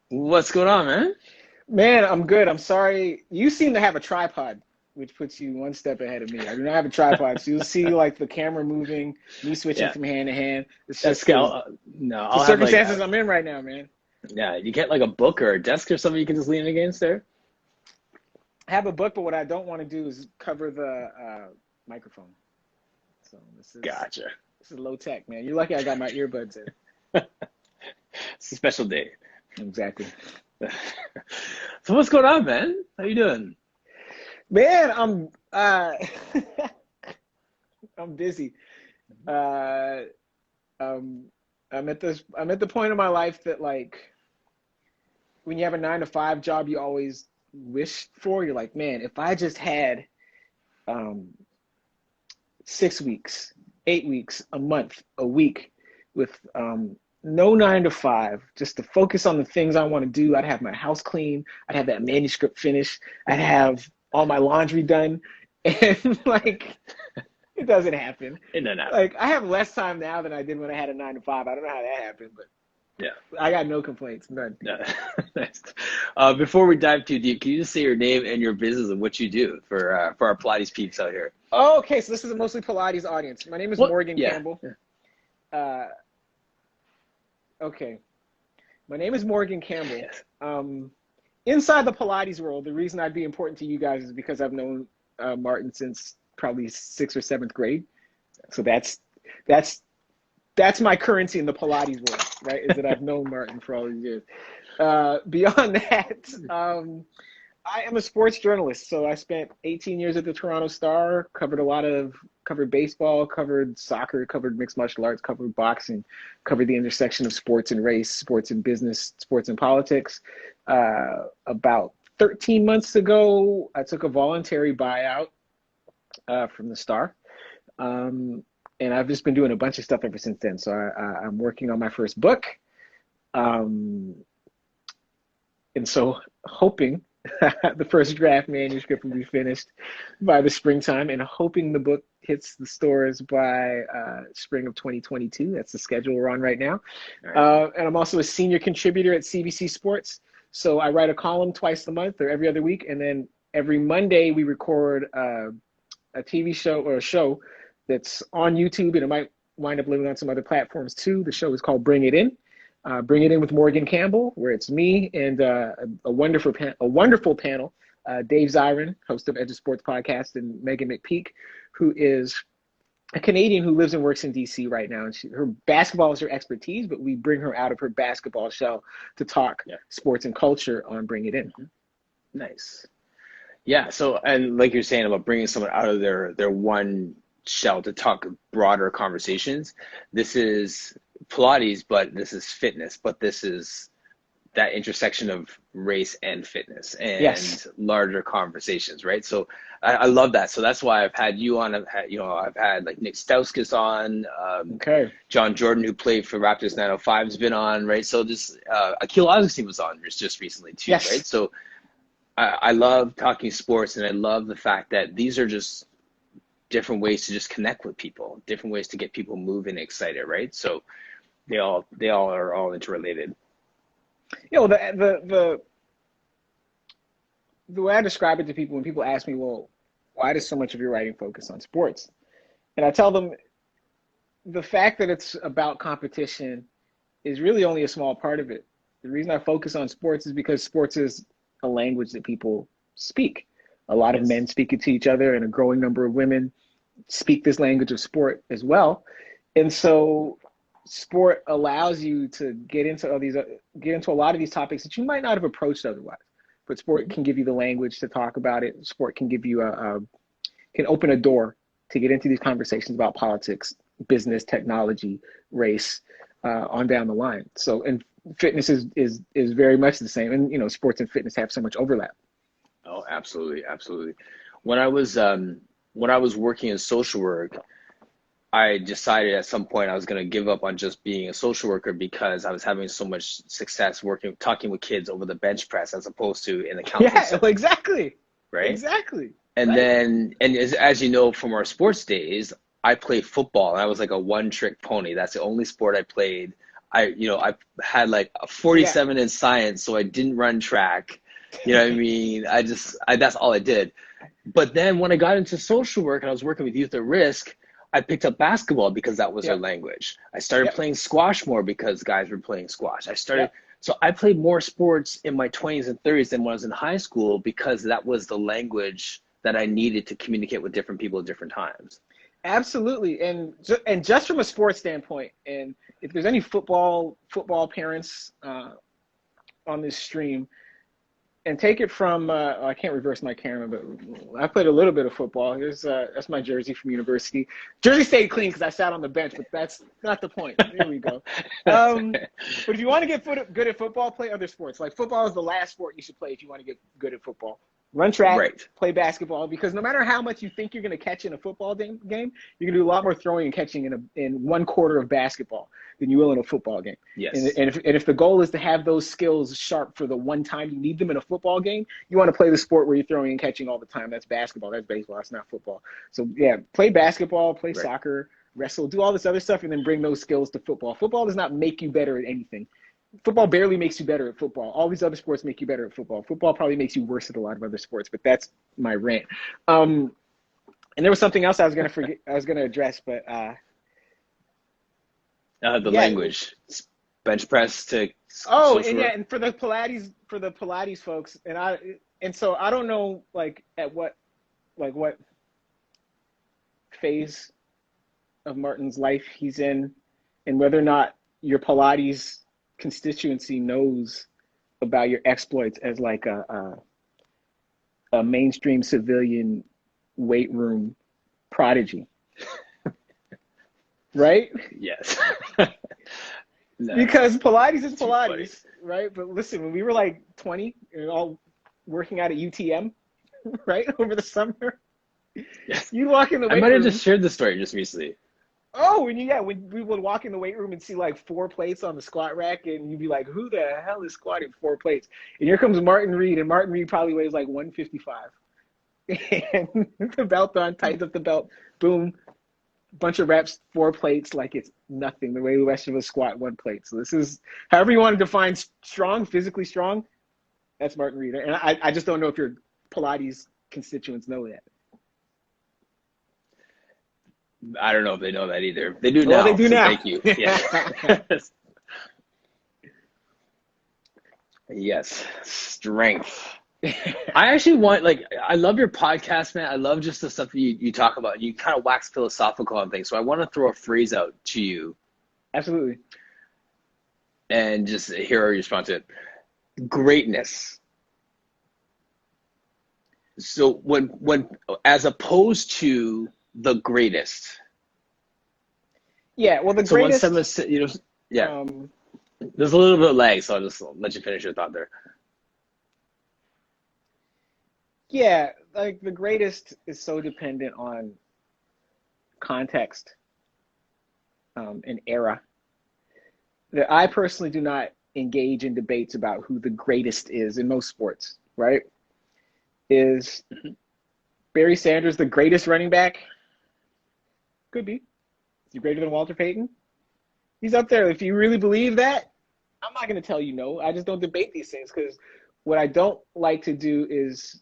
What's going on, man? Man, I'm good. I'm sorry. You seem to have a tripod, which puts you one step ahead of me. I do not have a tripod, so you'll see like the camera moving, me switching Yeah, from hand to hand. It's that's just okay. because No, the I'll have like circumstances I'm in right now, man. yeah. You get like a book or a desk or something you can just lean against there. I have a book, but what I don't want to do is cover the microphone. So Gotcha. this is low tech, man. You're lucky I got my earbuds in. It's a special day. Exactly. So what's going on, man? How you doing? Man, I'm busy. Uh, um, I'm at the point in my life that like when you have a 9 to 5 job you always wish for, you're like, man, if I just had um 6 weeks, 8 weeks, a month, a week with no 9 to 5, just to focus on the things I want to do. I'd have my house clean, I'd have that manuscript finished, I'd have all my laundry done. And like it doesn't happen. In and out. Like I have less time now than I did when I had a 9 to 5. I don't know how that happened, but Yeah. I got no complaints, none. Yeah. Nice. Before we dive too deep, can you just say your name and your business and what you do for our Pilates peeps out here? Oh, okay, so this is a mostly Pilates audience. My name is What? Morgan Yeah. Campbell. Uh, okay, my name is Morgan Campbell. Yes. Inside the Pilates world, the reason I'd be important to you guys is because I've known Martin since probably sixth or seventh grade. So that's that's my currency in the Pilates world, right? Is that I've known Martin for all these years. Beyond that, I am a sports journalist. So I spent 18 years at the Toronto Star, covered baseball, covered soccer, covered mixed martial arts, covered boxing, covered the intersection of sports and race, sports and business, sports and politics. About 13 months ago, I took a voluntary buyout from the Star. Um, and I've just been doing a bunch of stuff ever since then. So I'm working on my first book. Um, and so hoping the first draft manuscript will be finished by the springtime, and hoping the book hits the stores by spring of 2022. That's the schedule we're on right now. All right. And I'm also a senior contributor at CBC Sports. So I write a column twice a month or every other week. And then every Monday we record a TV show or a show that's on YouTube, and it might wind up living on some other platforms too. The show is called Bring It In. Bring It In with Morgan Campbell, where it's me and a wonderful panel, Dave Zirin, host of Edge of Sports Podcast, and Megan McPeak, who is a Canadian who lives and works in DC right now. And her basketball is her expertise, but we bring her out of her basketball shell to talk Yeah. sports and culture on Bring It In. Nice. Yeah. So, and like you're saying about bringing someone out of their one shell to talk broader conversations. This is Pilates, but this is fitness, but this is that intersection of race and fitness Yes. and larger conversations, right? So I love that. So that's why I've had you on. I've had like Nick Stauskas on, Okay. John Jordan, who played for Raptors 905, has been on, right? So this Akil Augustine was on just recently too, Yes. right? So I love talking sports, and I love the fact that these are just different ways to just connect with people, different ways to get people moving, excited, right? So they all are all interrelated. You know, the way I describe it to people when people ask me, well, why does so much of your writing focus on sports? And I tell them the fact that it's about competition is really only a small part of it. The reason I focus on sports is because sports is a language that people speak. A lot of Yes. men speak it to each other, and a growing number of women speak this language of sport as well. And so sport allows you to get into a lot of these topics that you might not have approached otherwise. But sport Mhm. can give you the language to talk about it. Sport can give you can open a door to get into these conversations about politics, business, technology, race, on down the line. So, and fitness is very much the same. And you know, sports and fitness have so much overlap. Oh, absolutely, absolutely. When I was um, when I was working in social work, I decided at some point I was going to give up on just being a social worker because I was having so much success talking with kids over the bench press as opposed to in a counseling Yeah, setting, exactly, right? exactly. And Right. then, and as you know from our sports days, I played football and I was like a one trick pony. That's the only sport I played. I had like a Yeah. 47 in science, so I didn't run track. You know what I mean? That's all I did. But then when I got into social work and I was working with youth at risk, I picked up basketball because that was our Yep. language. I started Yep. playing squash more because guys were playing squash. Yep. So I played more sports in my 20s and 30s than when I was in high school because that was the language that I needed to communicate with different people at different times. Absolutely. And just from a sports standpoint, and if there's any football parents on this stream, and take it from I can't reverse my camera, but I played a little bit of football. Here's that's my jersey from university. Jersey stayed clean because I sat on the bench, but that's not the point. There we go. But if you want to get good at football, play other sports. Like football is the last sport you should play if you want to get good at football. Run track, Right. play basketball, because no matter how much you think you're going to catch in a football game, you're going to do a lot more throwing and catching in 1/4 of basketball than you will in a football game. Yes. And if the goal is to have those skills sharp for the one time you need them in a football game, you want to play the sport where you're throwing and catching all the time. That's basketball. That's baseball. That's not football. So yeah, play basketball, play Right. soccer, wrestle, do all this other stuff, and then bring those skills to football. Football does not make you better at anything. Football barely makes you better at football. All these other sports make you better at football. Football probably makes you worse at a lot of other sports, but that's my rant. And there was something else I was gonna address, but The yeah. Language, bench press to Oh, social and work. yeah, and for the Pilates folks, and so I don't know like what phase of Martin's life he's in, and whether or not your Pilates constituency knows about your exploits as like a mainstream civilian weight room prodigy, right? Yes. No, Because Pilates is too funny. Pilates, right? But listen, when we were like 20 and all working out at UTM, right, over the summer, Yes. you'd walk in the I weight might have room. just shared this story just recently. Oh, and when we would walk in the weight room and see like 4 plates on the squat rack, and you'd be like, "Who the hell is squatting 4 plates?" And here comes Martin Reed, and Martin Reed probably weighs like 155, and the belt on, tightens up the belt, boom, bunch of reps, 4 plates, like it's nothing. The way the rest of us squat 1 plate. So this is however you want to define strong, physically strong. That's Martin Reed, and I just don't know if your Pilates constituents know that. I don't know if they know that either. They do Well, they now, do so now. thank you. Yeah. Yes. Strength. I actually I love your podcast, man. I love just the stuff that you talk about. You kind of wax philosophical on things. So I want to throw a phrase out to you Absolutely. and just hear your response to it. Greatness. So when as opposed to the greatest. Yeah. Well, the So when greatest. someone, yeah, Um, there's a little bit of lag, so I'll just let you finish your thought there. yeah, like the greatest is so dependent on context and era that I personally do not engage in debates about who the greatest is in most sports, right? Is Barry Sanders the greatest running back? Could be. Is he greater than Walter Payton? He's up there. If you really believe that, I'm not going to tell you no. I just don't debate these things because what I don't like to do is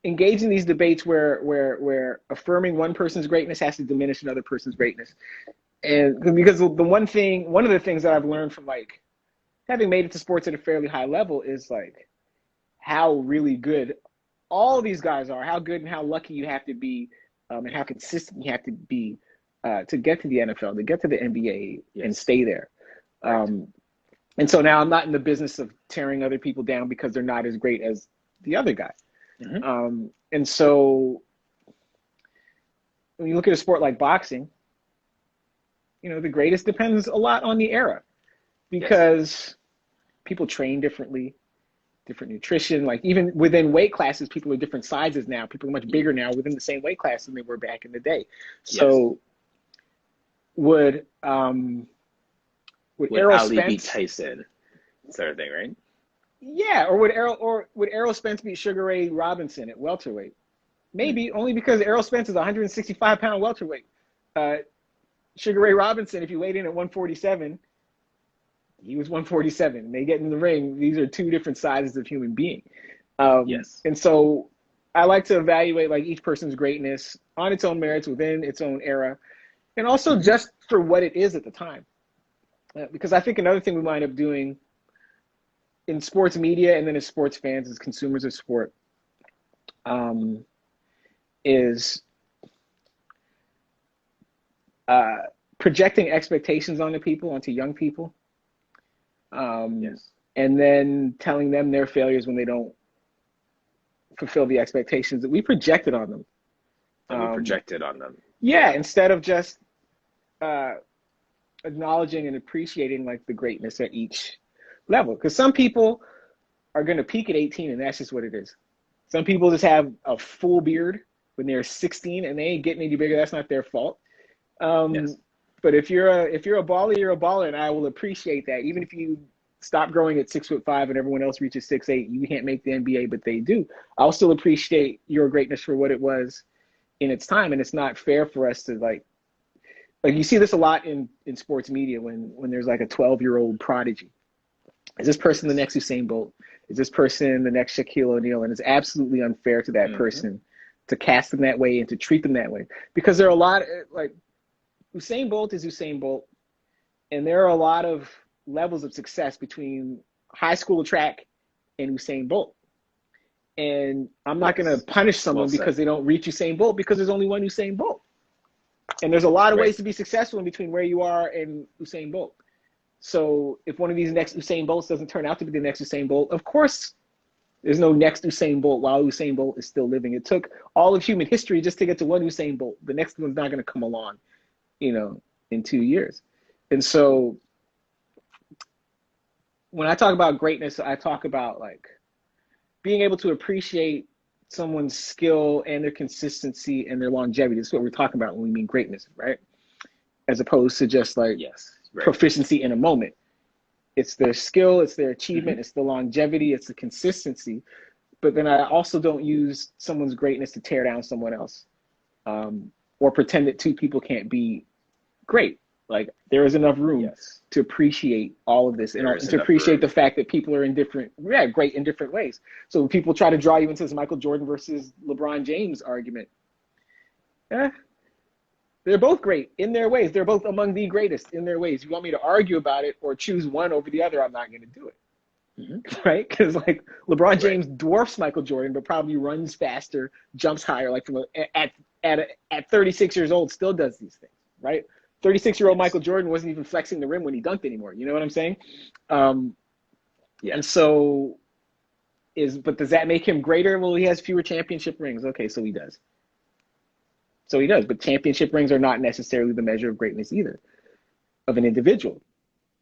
engage in these debates where affirming one person's greatness has to diminish another person's greatness. And because one of the things that I've learned from like having made it to sports at a fairly high level is like how really good all these guys are, how good and how lucky you have to be, and how consistent you have to be to get to the NFL, to get to the NBA, and Yes. stay there. Right. And so now I'm not in the business of tearing other people down because they're not as great as the other guy. Mm-hmm. And so when you look at a sport like boxing, the greatest depends a lot on the era because people train differently, different nutrition. Like even within weight classes, people are different sizes now. People are much bigger now within the same weight class than they were back in the day. So would Errol Ali beat Spence Tyson, sort of thing, right? Yeah, or would Errol Spence beat Sugar Ray Robinson at welterweight? Maybe only because Errol Spence is a 165-pound welterweight. Sugar Ray Robinson, if you weighed in at 147, he was 147. And they get in the ring. These are two different sizes of human being. Yes. And so I like to evaluate like each person's greatness on its own merits within its own era, and also just for what it is at the time. Because I think another thing we wind up doing in sports media and then as sports fans, as consumers of sport, is projecting expectations onto people, onto young people, Yes. and then telling them their failures when they don't fulfill the expectations that we projected on them. That we projected on them. Yeah, instead of just acknowledging and appreciating like the greatness at each level. Because some people are going to peak at 18 and that's just what it is. Some people just have a full beard when they're 16 and they ain't getting any bigger. That's not their fault. Yes. But if you're a baller, you're a baller, and I will appreciate that. Even if you stop growing at 6'5" and everyone else reaches 6'8", you can't make the NBA, but they do. I'll still appreciate your greatness for what it was in its time, and it's not fair for us to like you see this a lot in sports media when there's like a 12-year-old prodigy. Is this person the next Usain Bolt? Is this person the next Shaquille O'Neal? And it's absolutely unfair to that person to cast them that way and to treat them that way, because there are a lot of, like, Usain Bolt is Usain Bolt, and there are a lot of levels of success between high school track and Usain Bolt. And I'm not going to punish someone because they don't reach Usain Bolt, because there's only one Usain Bolt. And there's a lot of ways to be successful in between where you are and Usain Bolt. So if one of these next Usain Bolts doesn't turn out to be the next Usain Bolt, of course, there's no next Usain Bolt while Usain Bolt is still living. It took all of human history just to get to one Usain Bolt. The next one's not going to come along, in 2 years. And so when I talk about greatness, I talk about like being able to appreciate someone's skill and their consistency and their longevity. That's what we're talking about when we mean greatness, right? As opposed to just like proficiency in a moment. It's their skill, it's their achievement, it's the longevity, it's the consistency. But then I also don't use someone's greatness to tear down someone else, or pretend that two people can't be great. Like, there is enough room to appreciate all of this, and to appreciate the fact that people are great in different ways. So when people try to draw you into this Michael Jordan versus LeBron James argument, they're both great in their ways. They're both among the greatest in their ways. If you want me to argue about it or choose one over the other, I'm not going to do it. Right? Because like LeBron James dwarfs Michael Jordan, but probably runs faster, jumps higher. Like at 36 years old, still does these things. Right? 36-year-old Michael Jordan wasn't even flexing the rim when he dunked anymore. You know what I'm saying? And so but does that make him greater? Well, he has fewer championship rings. Okay, so he does. But championship rings are not necessarily the measure of greatness either of an individual,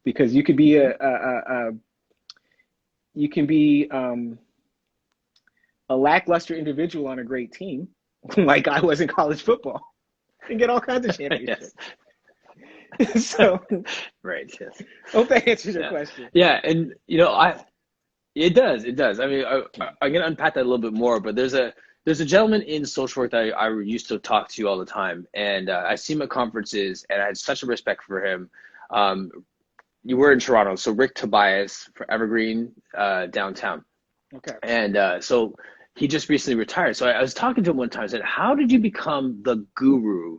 because you could be a lackluster individual on a great team, like I was in college football, and get all kinds of championships. So yes. Hope that answers your question. Yeah, and it does. I mean, I'm gonna unpack that a little bit more, but there's a gentleman in social work that I used to talk to all the time, and I see him at conferences, and I had such a respect for him. You were in Toronto, so Rick Tobias for Evergreen downtown. Okay. And so he just recently retired. So I was talking to him one time. I said, "How did you become the guru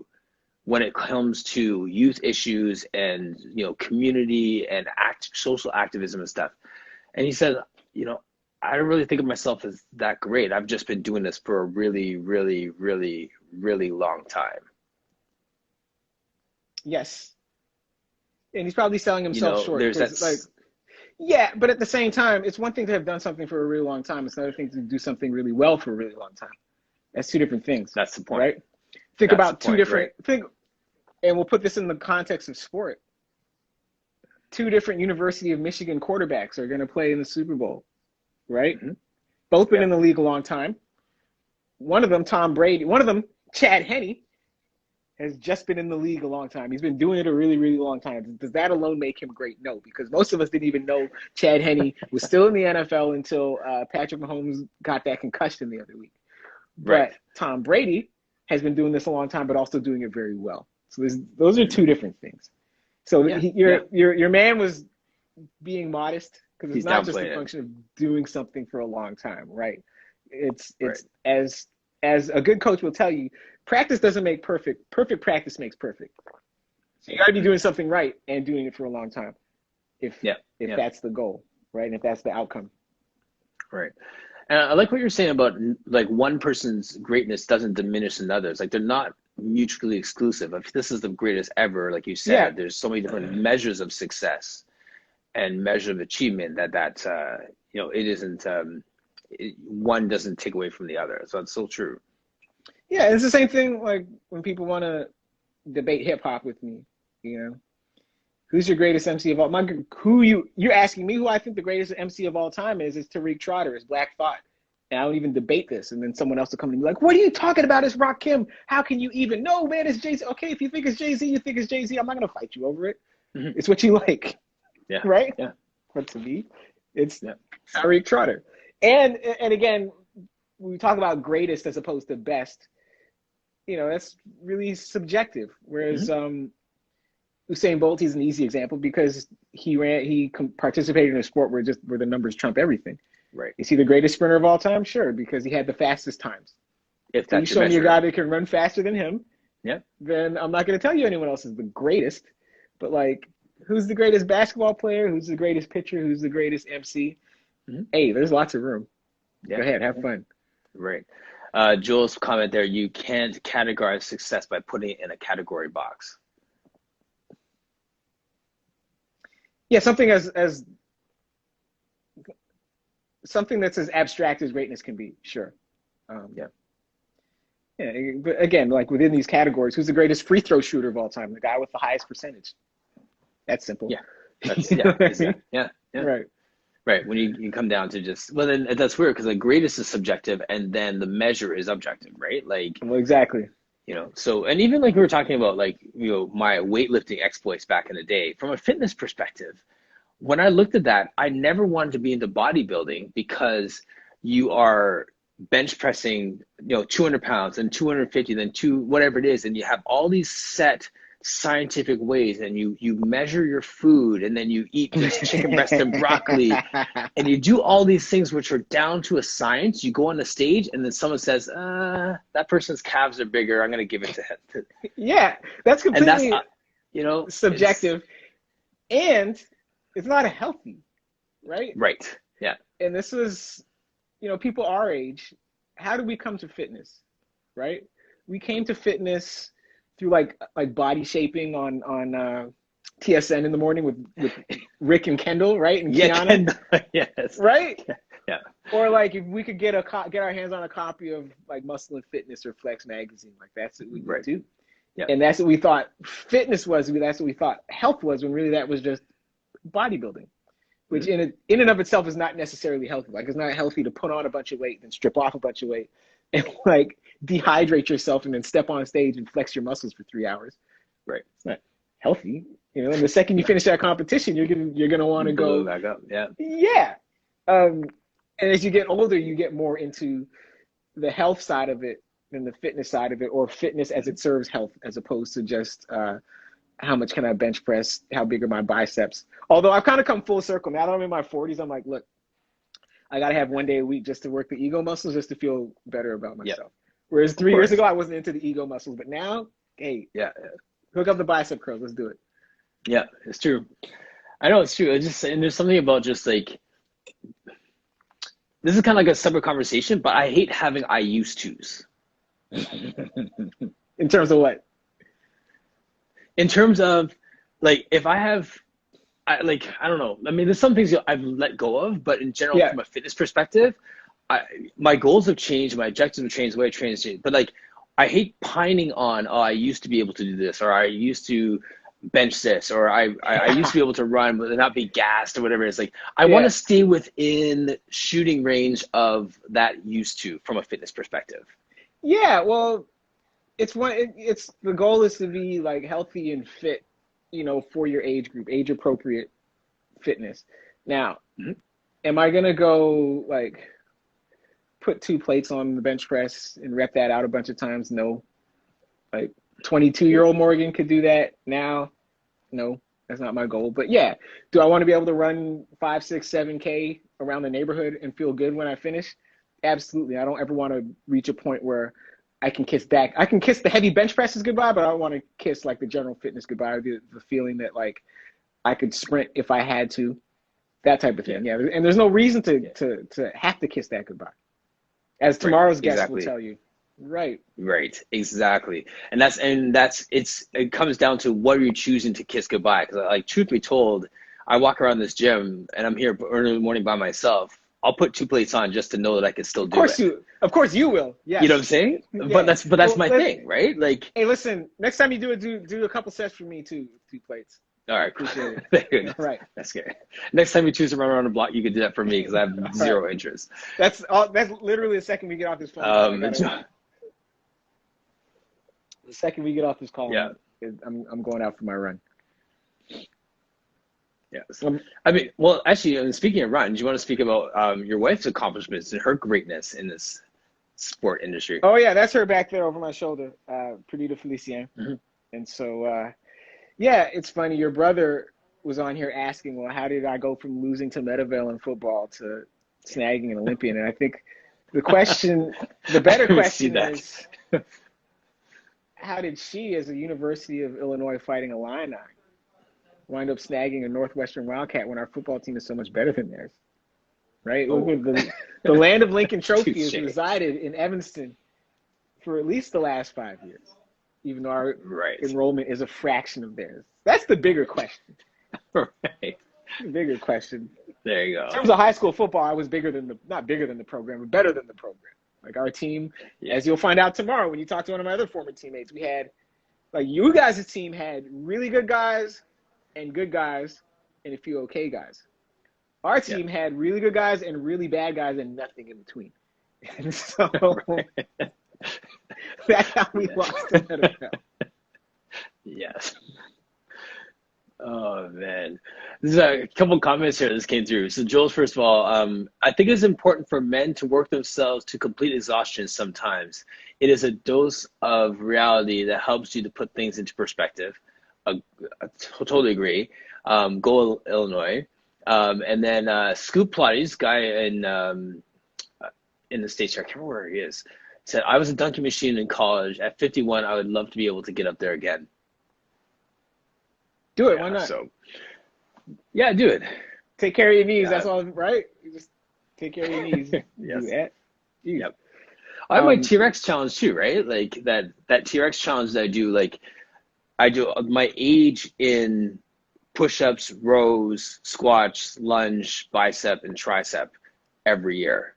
when it comes to youth issues and community and social activism and stuff?" And he said, "I don't really think of myself as that great. I've just been doing this for a really, really, really, really long time." Yes. And he's probably selling himself short. There's but at the same time, it's one thing to have done something for a really long time. It's another thing to do something really well for a really long time. That's two different things. That's the point. Right? Think about two different things. And we'll put this in the context of sport. Two different University of Michigan quarterbacks are going to play in the Super Bowl, right? Both been in the league a long time. One of them, Tom Brady. One of them, Chad Henne, has just been in the league a long time. He's been doing it a really, really long time. Does that alone make him great? No, because most of us didn't even know Chad Henne was still in the NFL until Patrick Mahomes got that concussion the other week. But Tom Brady has been doing this a long time, but also doing it very well. So those are two different things. So Yeah, yeah. your man was being modest because it's He's not just a downplaying it. function of doing something for a long time, right? Right. It's as a good coach will tell you, practice doesn't make perfect. Perfect practice makes perfect. So you got to be doing something right and doing it for a long time. If Yeah, if yeah. that's the goal, right? And if that's the outcome. Right. And I like what you're saying about like one person's greatness doesn't diminish another's. Like they're not mutually exclusive. If this is the greatest ever, like you Yeah. said, there's so many different measures of success and measure of achievement it isn't one doesn't take away from the other. So it's so true. Yeah, it's the same thing like when people want to debate hip hop with me, you know. Who's your greatest MC of all? You're asking me who I think the greatest MC of all time is? Is Tariq Trotter, is Black Thought, and I don't even debate this. And then someone else will come and be like, "What are you talking about? It's Rakim. How can you even? No, man, it's Jay Z. Okay, if you think it's Jay Z, you think it's Jay Z. I'm not gonna fight you over it. Mm-hmm. It's what you like, Yeah, right? yeah, But to me, it's yeah. Tariq Trotter. And again, when we talk about greatest as opposed to best, that's really subjective. Whereas Mm-hmm. Usain Bolt, he's an easy example because he participated in a sport where the numbers trump everything. Right. Is he the greatest sprinter of all time? Sure, because he had the fastest times. If Please that's your show me a measure. guy that can run faster than him. Yeah. Then I'm not going to tell you anyone else is the greatest. But like, who's the greatest basketball player? Who's the greatest pitcher? Who's the greatest MC? Mm-hmm. Hey, there's lots of room. Yeah. Go ahead, have Yeah. fun. Right. Joel's comment there, you can't categorize success by putting it in a category box. Yeah, something that's as abstract as greatness can be. Sure. Yeah. Yeah, but again, like within these categories, who's the greatest free throw shooter of all time? The guy with the highest percentage. That's simple. Yeah. That's, You know yeah, what I mean? exactly. Yeah. Yeah. Right. Right. When you come down to just, well, then that's weird because the greatest is subjective and then the measure is objective, right? Like, Well, exactly. so, and even like we were talking about, like, my weightlifting exploits back in the day, from a fitness perspective, when I looked at that, I never wanted to be into bodybuilding because you are bench pressing, 200 pounds and 250, then whatever it is. And you have all these set scientific ways and you measure your food and then you eat just chicken breast and broccoli and you do all these things which are down to a science. You go on the stage and then someone says, that person's calves are bigger. I'm going to give it to him. Yeah, that's And that's, completely it's subjective, and it's not a healthy, right? right. Yeah. And this is, people our age. How did we come to fitness, right? We came to fitness through like body shaping on TSN in the morning with Rick and Kendall, right? And Yeah. Kiana, Yes. right? Yeah. Or like if we could get our hands on a copy of like Muscle and Fitness or Flex magazine, like that's what we would Right. do. Yeah. And that's what we thought fitness was. That's what we thought health was, when really that was just bodybuilding, which Mm-hmm. in and of itself is not necessarily healthy. Like it's not healthy to put on a bunch of weight, then strip off a bunch of weight, and like dehydrate yourself and then step on stage and flex your muscles for 3 hours. Right. It's not healthy. And the second you finish that competition, you're gonna want to Blow go, back up. Yeah. yeah. And as you get older, you get more into the health side of it than the fitness side of it, or fitness as it serves health, as opposed to just how much can I bench press, how big are my biceps. Although I've kind of come full circle now that I'm in my 40s. I'm like, look, I got to have one day a week just to work the ego muscles, just to feel better about Yep. myself. Whereas Of 3 years course. ago, I wasn't into the ego muscles, but now, hey, Yeah. hook up the bicep curls. Let's do it. Yeah. It's true. I know it's true. And there's something about just like, this is kind of like a separate conversation, but I hate having I used tos. In terms of what? In terms of like, if I don't know. I mean, there's some things I've let go of, but in general, Yeah. from a fitness perspective, my goals have changed, my objectives have changed, the way I train has changed. But like, I hate pining on, oh, I used to be able to do this, or I used to bench this, or I used to be able to run but not be gassed or whatever it is. Like, I want Yeah. to stay within shooting range of that used to from a fitness perspective. Yeah. Well, it's the goal is to be like healthy and fit, for your age group, age appropriate fitness. Now, Mm-hmm. am I gonna go like put 2 plates on the bench press and rep that out a bunch of times? No. Like 22-year-old Morgan could do that now. No, that's not my goal. But yeah, do I want to be able to run 5, 6, 7K around the neighborhood and feel good when I finish? Absolutely. I don't ever want to reach a point where I can kiss back. I can kiss the heavy bench presses goodbye, but I don't want to kiss like the general fitness goodbye. The feeling that like I could sprint if I had to, that type of thing. Yeah, and there's no reason to have to kiss that goodbye, as tomorrow's guest will tell you. Right. Right. Exactly. And it comes down to what are you choosing to kiss goodbye? Because like, truth be told, I walk around this gym and I'm here early in the morning by myself. I'll put 2 plates on just to know that I can still do it. Of course you will. Yes. You know what I'm saying? Yeah. But that's my thing, right? Like, hey, listen, next time you do it, do a couple sets for me too, 2 plates. All right, appreciate it. Right. That's good. Next time you choose to run around the block, you can do that for me because I have zero interest. That's literally the second we get off this phone. The second we get off this call, yeah, I'm going out for my run. Yes. I mean, well, actually, speaking of runs, you want to speak about your wife's accomplishments and her greatness in this sport industry. Oh, yeah, that's her back there over my shoulder, Perdita Felicien. Mm-hmm. And so, yeah, it's funny. Your brother was on here asking, well, how did I go from losing to Medavale in football to snagging an Olympian? And I think the better question is, how did she, as a University of Illinois Fighting Illini, wind up snagging a Northwestern Wildcat when our football team is so much better than theirs? Right? Oh. The land of Lincoln Trophy has resided in Evanston for at least the last 5 years, even though our enrollment is a fraction of theirs. That's the bigger question. Right. The bigger question. There you go. In terms of high school football, I was not bigger than the program, but better than the program. Like our team, as you'll find out tomorrow when you talk to one of my other former teammates, we had, like you guys' team had really good guys and good guys and a few okay guys. Our team had really good guys and really bad guys and nothing in between. And so that's how we lost the NFL. Yes. Oh, man. There's a couple comments here that just came through. So, Jules, first of all, I think it's important for men to work themselves to complete exhaustion sometimes. It is a dose of reality that helps you to put things into perspective. I totally agree. Go Illinois. And then Scoop Pilates, guy in the States here, I can't remember where he is, said, I was a dunking machine in college. At 51, I would love to be able to get up there again. Do it. Why not? So, yeah, do it. Take care of your knees. That's all, right? You just take care of your knees. Yes. Do that. Yep. I have my T-Rex challenge too, right? Like that T-Rex challenge that I do my age in push-ups, rows, squats, lunge, bicep, and tricep every year.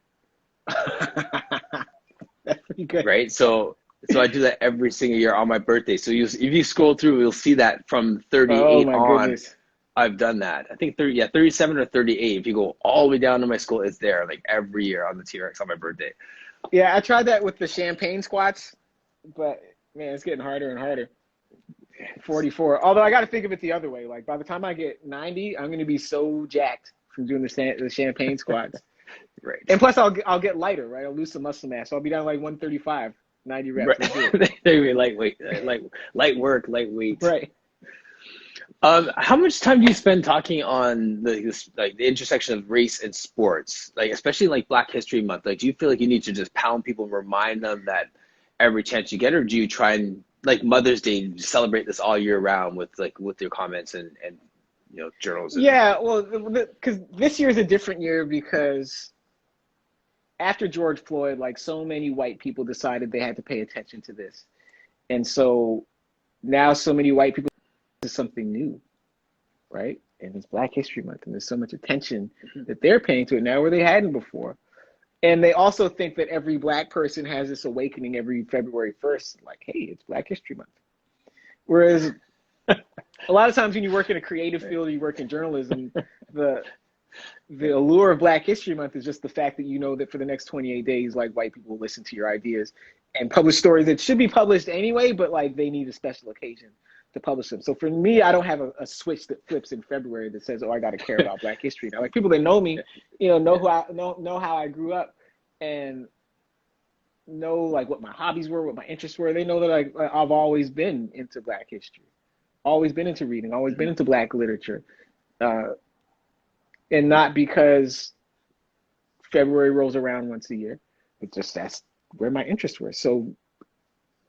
That's pretty good. Right? So I do that every single year on my birthday. So if you scroll through, you'll see that from 38 on. Goodness. I've done that. I think 37 or 38. If you go all the way down to my school, it's there like every year on the T-Rex on my birthday. Yeah, I tried that with the champagne squats, but man, it's getting harder and harder. 44. Although I got to think of it the other way. Like by the time I get 90, I'm going to be so jacked from doing the champagne squats. Right. And plus, I'll get lighter, right? I'll lose some muscle mass. So I'll be down like 135, 90 reps. Right. They're be lightweight, light work, lightweight. Right. How much time do you spend talking on the intersection of race and sports, like especially like Black History Month? Like, do you feel like you need to just pound people and remind them that every chance you get, or do you try and like Mother's Day celebrate this all year round with your comments and journalism? Yeah, well, because this year is a different year because after George Floyd, like so many white people decided they had to pay attention to this, and so now so many white people. Is something new, right? And it's Black History Month, and there's so much attention that they're paying to it now where they hadn't before. And they also think that every Black person has this awakening every February 1st, like, hey, it's Black History Month. Whereas a lot of times when you work in a creative field, or you work in journalism, the allure of Black History Month is just the fact that you know that for the next 28 days, like, white people will listen to your ideas and publish stories that should be published anyway, but like they need a special occasion to publish them. So for me, I don't have a switch that flips in February that says, "Oh, I got to care about Black history now." Like people that know me, know how I grew up, and know like what my hobbies were, what my interests were. They know that I've always been into Black history, always been into reading, always been Hmm. into Black literature, uh, and not because February rolls around once a year, but just that's where my interests were. So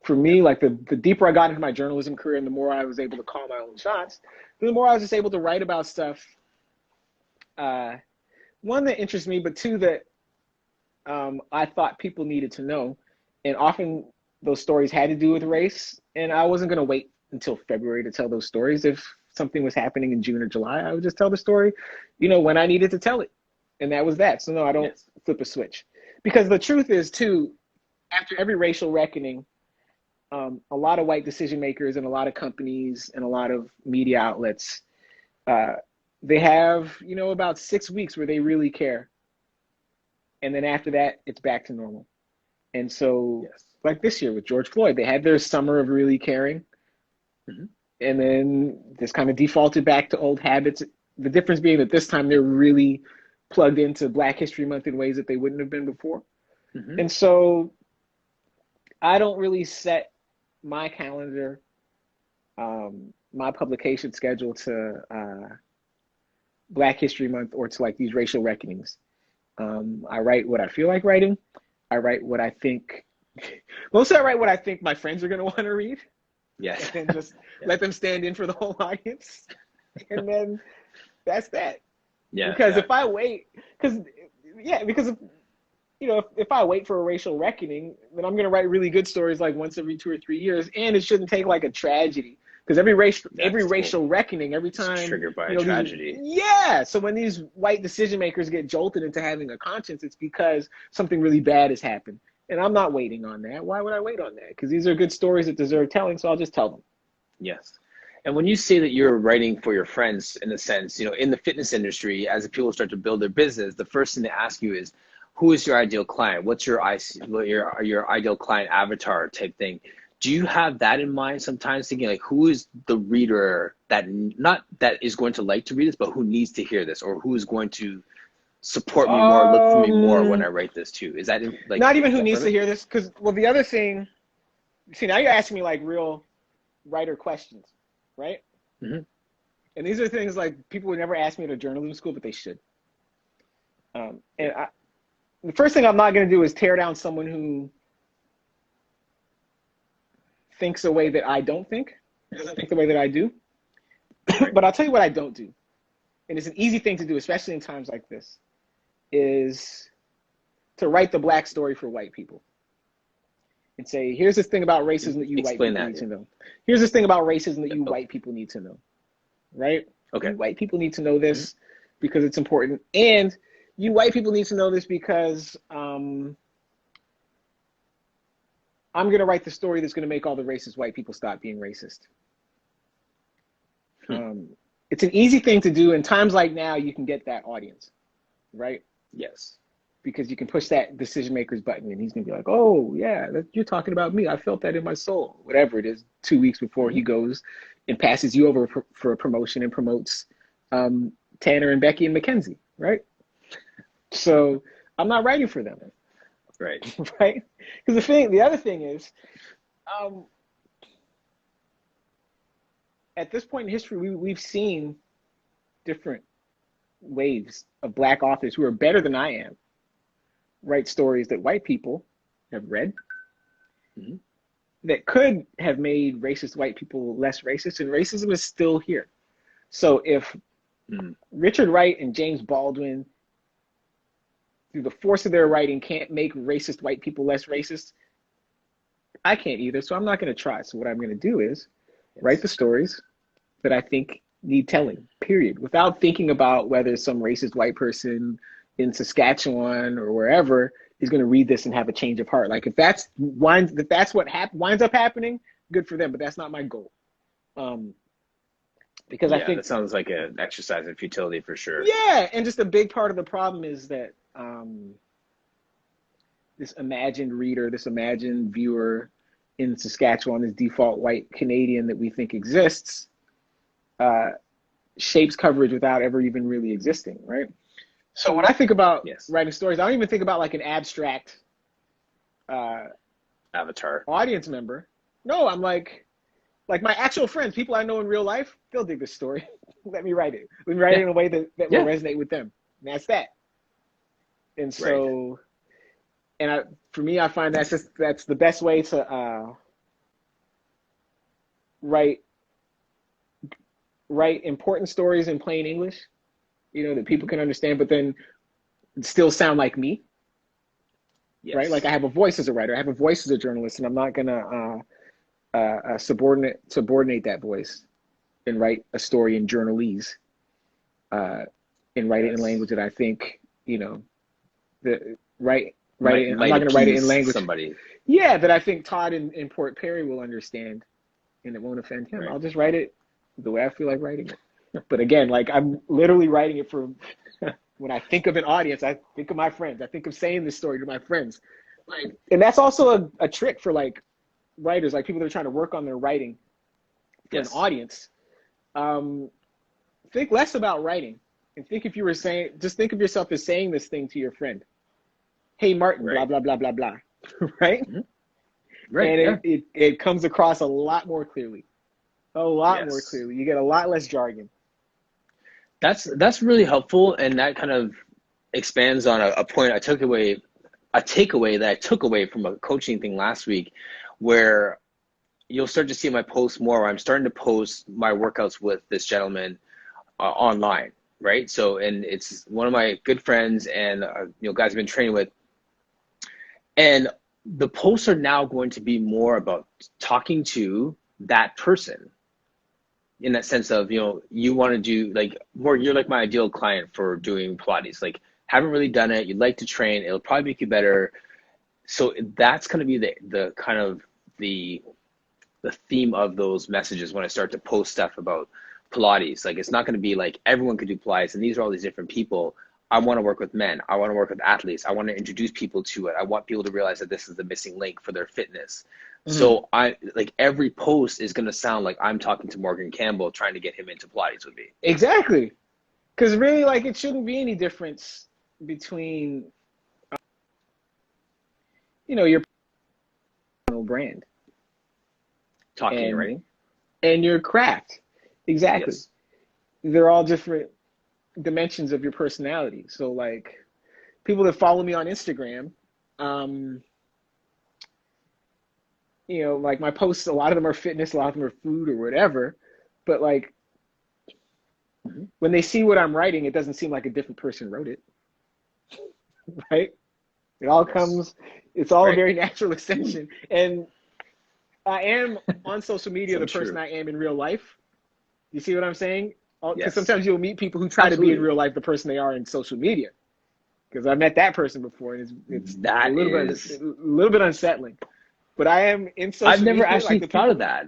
for Yeah. me, like the deeper I got into my journalism career and the more I was able to call my own shots, the more I was just able to write about stuff. Uh, one that interests me, but two that I thought people needed to know. And often those stories had to do with race. And I wasn't going to wait until February to tell those stories. If something was happening in June or July, I would just tell the story, when I needed to tell it. And that was that. So no, I don't Yes. flip a switch. Because the truth is, too, after every racial reckoning, a lot of white decision makers and a lot of companies and a lot of media outlets, uh, they have, about 6 weeks where they really care. And then after that, it's back to normal. And so, Yes. like this year with George Floyd, they had their summer of really caring, Hmm. and then this kind of defaulted back to old habits. The difference being that this time they're really plugged into Black History Month in ways that they wouldn't have been before. Hmm. And so, I don't really set my calendar, my publication schedule to Black History Month or to like these racial reckonings. I write what I feel like writing. I write what I think. Mostly, I write what I think my friends are going to want to read, and Yes. then just Yeah. let them stand in for the whole audience. And then that's that. Yeah. Because Yeah. if I wait, because yeah, because if I wait for a racial reckoning, then I'm going to write really good stories like once every 2 or 3 years, and it shouldn't take like a tragedy. Because every That's cool. racial reckoning, every It's time triggered by a tragedy. so when these white decision makers get jolted into having a conscience, it's because something really bad has happened. And I'm not waiting on that. Why would I wait on that? Because these are good stories that deserve telling, so I'll just tell them. Yes. And when you say that you're writing for your friends, in a sense, in the fitness industry, as people start to build their business, the first thing they ask you is, who is your ideal client? What's your ideal client avatar type thing? Do you have that in mind sometimes, thinking like, who is the reader that not that is going to like to read this, but who needs to hear this, or who is going to support me more, look for me more when I Um, write this too? Is that like, Not even is who that needs part of to it? hear this, because well, the other thing. See, now you're asking me like real writer questions, right? Hmm. And these are things like people would never ask me at a journalism school, but they should. Yeah. The first thing I'm not going to do is tear down someone who thinks a way that I don't think, doesn't think the way that I do. Right. But I'll tell you what I don't do, and it's an easy thing to do, especially in times like this, is to write the Black story for white people and say, here's this thing about racism that you white Explain people that. need to know. Here's this thing about racism that Yeah. you Okay. white people need to know, right? Okay. You white people need to know Hmm. this because it's important. And you white people need to know this because I'm going to write the story that's going to make all the racist white people stop being racist. Hmm. Um, it's an easy thing to do. In times like now, you can get that audience, right? Yes. Because you can push that decision maker's button and he's going to be like, oh, yeah, you're talking about me. I felt that in my soul. Whatever it is, 2 weeks before Hmm. he goes and passes you over for a promotion and promotes Tanner and Becky and Mackenzie, right? So I'm not writing for them, Right. right? Because the other thing is, um, at this point in history, we've seen different waves of Black authors who are better than I am write stories that white people have read Hmm. that could have made racist white people less racist, and racism is still here. So if Hmm. Richard Wright and James Baldwin, through the force of their writing, can't make racist white people less racist, I can't either. So I'm not going to try. So what I'm going to do is write Yes. the stories that I think need telling, period, without thinking about whether some racist white person in Saskatchewan or wherever is going to read this and have a change of heart. Like if that's what winds up happening, good for them. But that's not my goal. Um, because I Yeah, think, that sounds like an exercise in futility for sure. yeah, and just a big part of the problem is that this imagined reader, this imagined viewer in Saskatchewan, this default white Canadian that we think exists, uh, shapes coverage without ever even really existing, right? So when I think about Yes. writing stories, I don't even think about like an abstract uh, Avatar. audience member. No, I'm like my actual friends, people I know in real life, they'll dig this story. Let me write it. Let me write it Yeah. in a way that will Yeah. resonate with them. And that's that. And Right. so, for me, I find that's the best way to write write important stories in plain English, that people Hmm. can understand, but then still sound like me, right? Like I Yes. have a voice as a writer, I have a voice as a journalist, and I'm not gonna subordinate that voice and write a story in journalese, uh, and write it in Yes. language that I think, the write it. I'm Might not gonna write it in appease language, somebody. yeah, that I think Todd in Port Perry will understand, and it won't offend him. Right. I'll just write it the way I feel like writing it. But again, like I'm literally writing it for when I think of an audience, I think of my friends. I think of saying this story to my friends. Like, and that's also a trick for like writers, like people that are trying to work on their writing for an Yes. audience. Um, think less about writing and think if you were saying, just think of yourself as saying this thing to your friend. Hey, Martin, blah, Right. blah, blah, blah, blah. Right? Hmm. Right. And Yeah. it comes across a lot more clearly. A lot more Yes. clearly. You get a lot less jargon. That's really helpful, and that kind of expands on a point a takeaway that I took away from a coaching thing last week, where you'll start to see my posts more. Where I'm starting to post my workouts with this gentleman online, right? So, and it's one of my good friends and guys I've been training with, and the posts are now going to be more about talking to that person in that sense of, you want to do like more, you're like my ideal client for doing Pilates, like haven't really done it, you'd like to train, it'll probably make you better. So that's going to be the kind of the theme of those messages when I start to post stuff about Pilates. Like, it's not going to be like everyone could do Pilates and these are all these different people. I want to work with men. I want to work with athletes. I want to introduce people to it. I want people to realize that this is the missing link for their fitness. Mm-hmm. So I like every post is going to sound like I'm talking to Morgan Campbell trying to get him into Pilates with me. Exactly. Because really, like, it shouldn't be any difference between, your personal brand Talking and and writing. your craft. Exactly. Yes. They're all different dimensions of your personality. So, like, people that follow me on Instagram, um, like my posts, a lot of them are fitness, a lot of them are food or whatever. But like Mm-hmm. when they see what I'm writing, it doesn't seem like a different person wrote it, right? It all Yes. comes, it's all a Right. very natural extension. And I am on social media So the person true. I am in real life. You see what I'm saying? Because Yes. sometimes you'll meet people who try to be in Absolutely. real life the person they are in social media. Because I met that person before, and it's That is, a little bit unsettling. But I am in I've social never media, actually like the thought of people. that.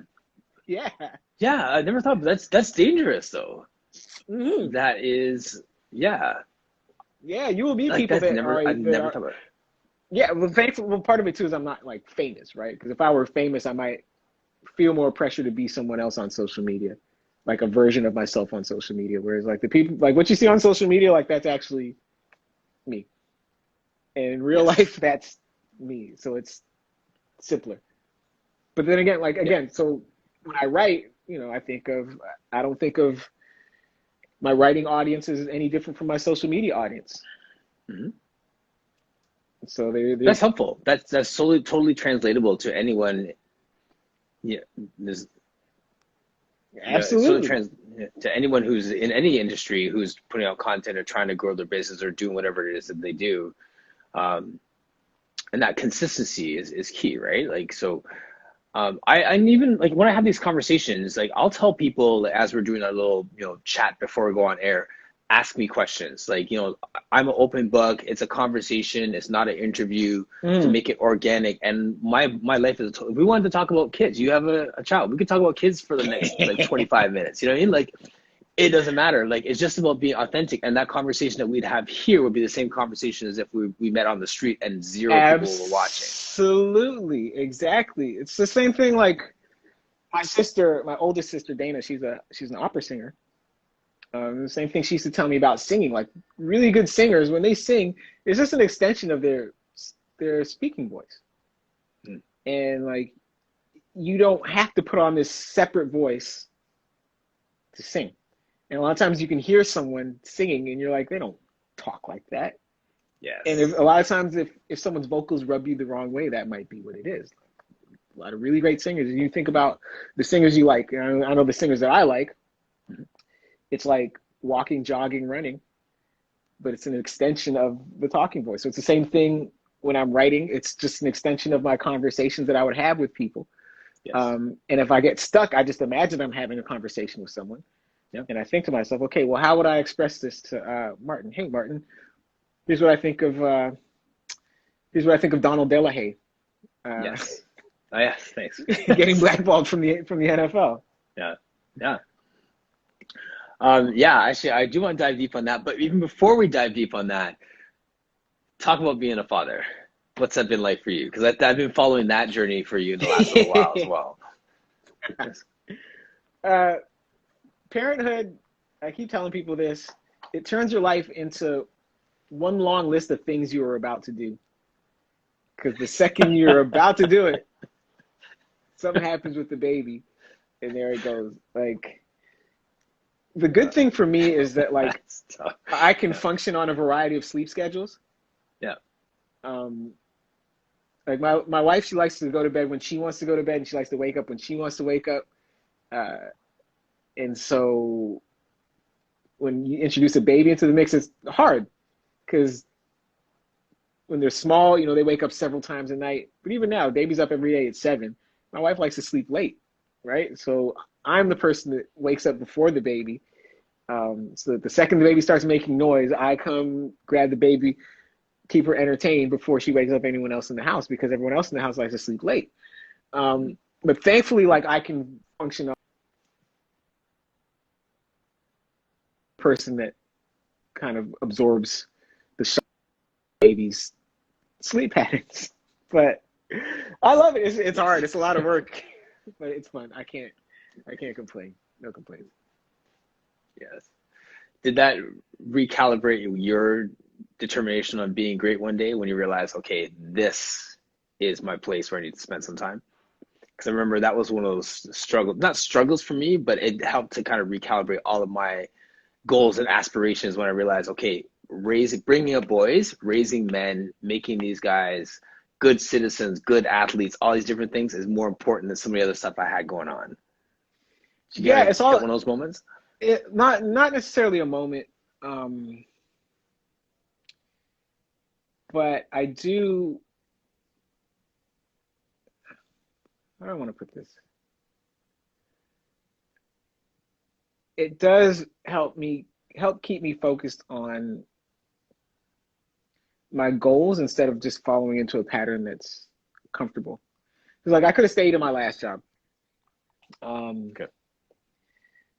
Yeah. Yeah, I never thought, but that's dangerous though. Hmm. That is, yeah, Yeah, you will meet like people that's never, I've that never are. thought about it. Yeah, well, thankful. Well, part of it too is I'm not like famous, right? Because if I were famous, I might feel more pressure to be someone else on social media, like a version of myself on social media. Whereas like the people, like what you see on social media, like that's actually me, and in real Yes. life, that's me. So it's simpler. But then again, like Yeah. again, so when I write, I don't think of my writing audience as any different from my social media audience. Hmm. So That's helpful. That's totally translatable to anyone. Yeah. There's, it's totally absolutely. to anyone who's in any industry who's putting out content or trying to grow their business or doing whatever it is that they do. Um, and that consistency is key, right? Like, so and even like when I have these conversations, like I'll tell people as we're doing our little, chat before we go on air, ask me questions. Like, I'm an open book. It's a conversation. It's not an interview, to Mm. make it organic. And my life is, if we wanted to talk about kids, you have a child, we could talk about kids for the next like 25 minutes. You know what I mean? Like, it doesn't matter. Like, it's just about being authentic. And that conversation that we'd have here would be the same conversation as if we met on the street and zero people were watching. Absolutely, exactly. It's the same thing. Like my oldest sister Dana, she's an opera singer. The same thing she used to tell me about singing. Like really good singers, when they sing, it's just an extension of their speaking voice. and like you don't have to put on this separate voice to sing. And a lot of times you can hear someone singing and you're like, they don't talk like that. And Yes. if, a lot of times if someone's vocals rub you the wrong way, that might be what it is. A lot of really great singers. And you think about the singers you like. I know the singers that I like. It's like walking, jogging, running, but it's an extension of the talking voice. So it's the same thing when I'm writing. It's just an extension of my conversations that I would have with people. Yes. And if I get stuck, I just imagine I'm having a conversation with someone. Yep. And I think to myself, okay, well, how would I express this to Martin? Hey, Martin, here's what I think of. Donald Delahaye. Yes. Oh, yes. Thanks. Getting blackballed from the NFL. Yeah. Yeah. Yeah. Actually, I do want to dive deep on that. But even before we dive deep on that, talk about being a father. What's that been like for you? Because I've been following that journey for you in the last little while as well. Yes. Parenthood, I keep telling people this, it turns your life into one long list of things you are about to do. Because the second you're about to do it, something happens with the baby, and there it goes. Like, the good thing for me is that, like, I can function on a variety of sleep schedules. Yeah. Like my wife, she likes to go to bed when she wants to go to bed, and she likes to wake up when she wants to wake up. And so when you introduce a baby into the mix, it's hard because when they're small, you know, they wake up several times a night. But even now, baby's up every day at 7. My wife likes to sleep late, right? So I'm the person that wakes up before the baby. So that the second the baby starts making noise, I come grab the baby, keep her entertained before she wakes up anyone else in the house, because everyone else in the house likes to sleep late. But thankfully, like, I can function on a person that kind of absorbs the baby's sleep patterns. But I love it. It's hard. It's a lot of work, but it's fun. I can't complain. No complaints. Yes. Did that recalibrate your determination on being great one day when you realized, okay, this is my place where I need to spend some time? Because I remember that was one of those not struggles for me, but it helped to kind of recalibrate all of my goals and aspirations when I realized, okay, bringing up boys, raising men, making these guys good citizens, good athletes, all these different things is more important than some of the other stuff I had going on. Did you It's all get one of those moments? Not necessarily a moment, but I do. How do I want to put this? It does help keep me focused on my goals instead of just following into a pattern that's comfortable. Because, like, I could have stayed in my last job, Okay.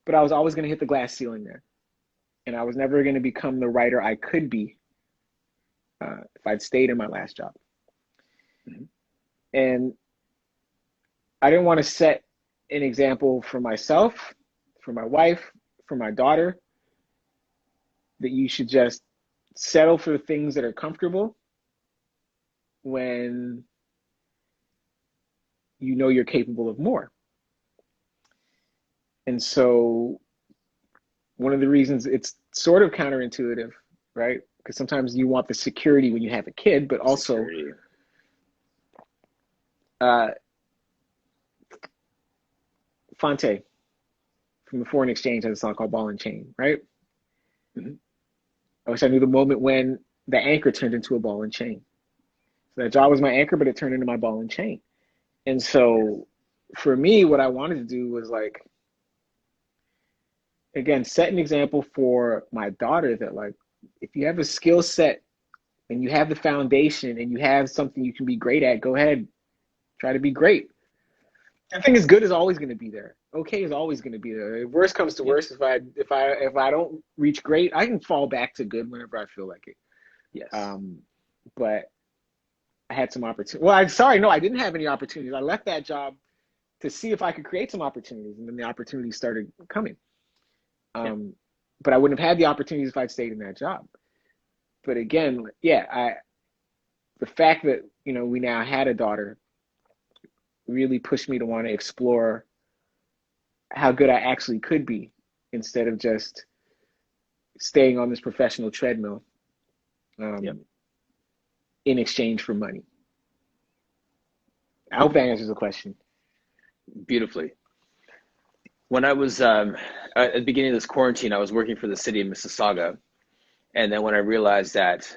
but I was always going to hit the glass ceiling there, and I was never going to become the writer I could be if I'd stayed in my last job. Mhm. And I didn't want to set an example for myself, for my wife, for my daughter, that you should just settle for things that are comfortable when you know you're capable of more. And so one of the reasons it's sort of counterintuitive, right? Because sometimes you want the security when you have a kid, but also Fonte from the Foreign Exchange has a song called Ball and Chain, right? Mm-hmm. I wish I knew the moment when the anchor turned into a ball and chain. So that job was my anchor, but it turned into my ball and chain. And so for me, what I wanted to do was, like, again, set an example for my daughter that, like, if you have a skill set and you have the foundation and you have something you can be great at, go ahead, try to be great. I think as good is always going to be there. Okay is always going to be there. If worst comes to worst, if I don't reach great, I can fall back to good whenever I feel like it. Yes. But I had some opportunities. Well, I didn't have any opportunities. I left that job to see if I could create some opportunities, and then the opportunities started coming. But I wouldn't have had the opportunities if I'd stayed in that job. But again, the fact that, you know, we now had a daughter really pushed me to want to explore how good I actually could be instead of just staying on this professional treadmill Yep. um, in exchange for money. I hope that answers the question. Beautifully. When I was at the beginning of this quarantine, I was working for the city of Mississauga, and then when I realized that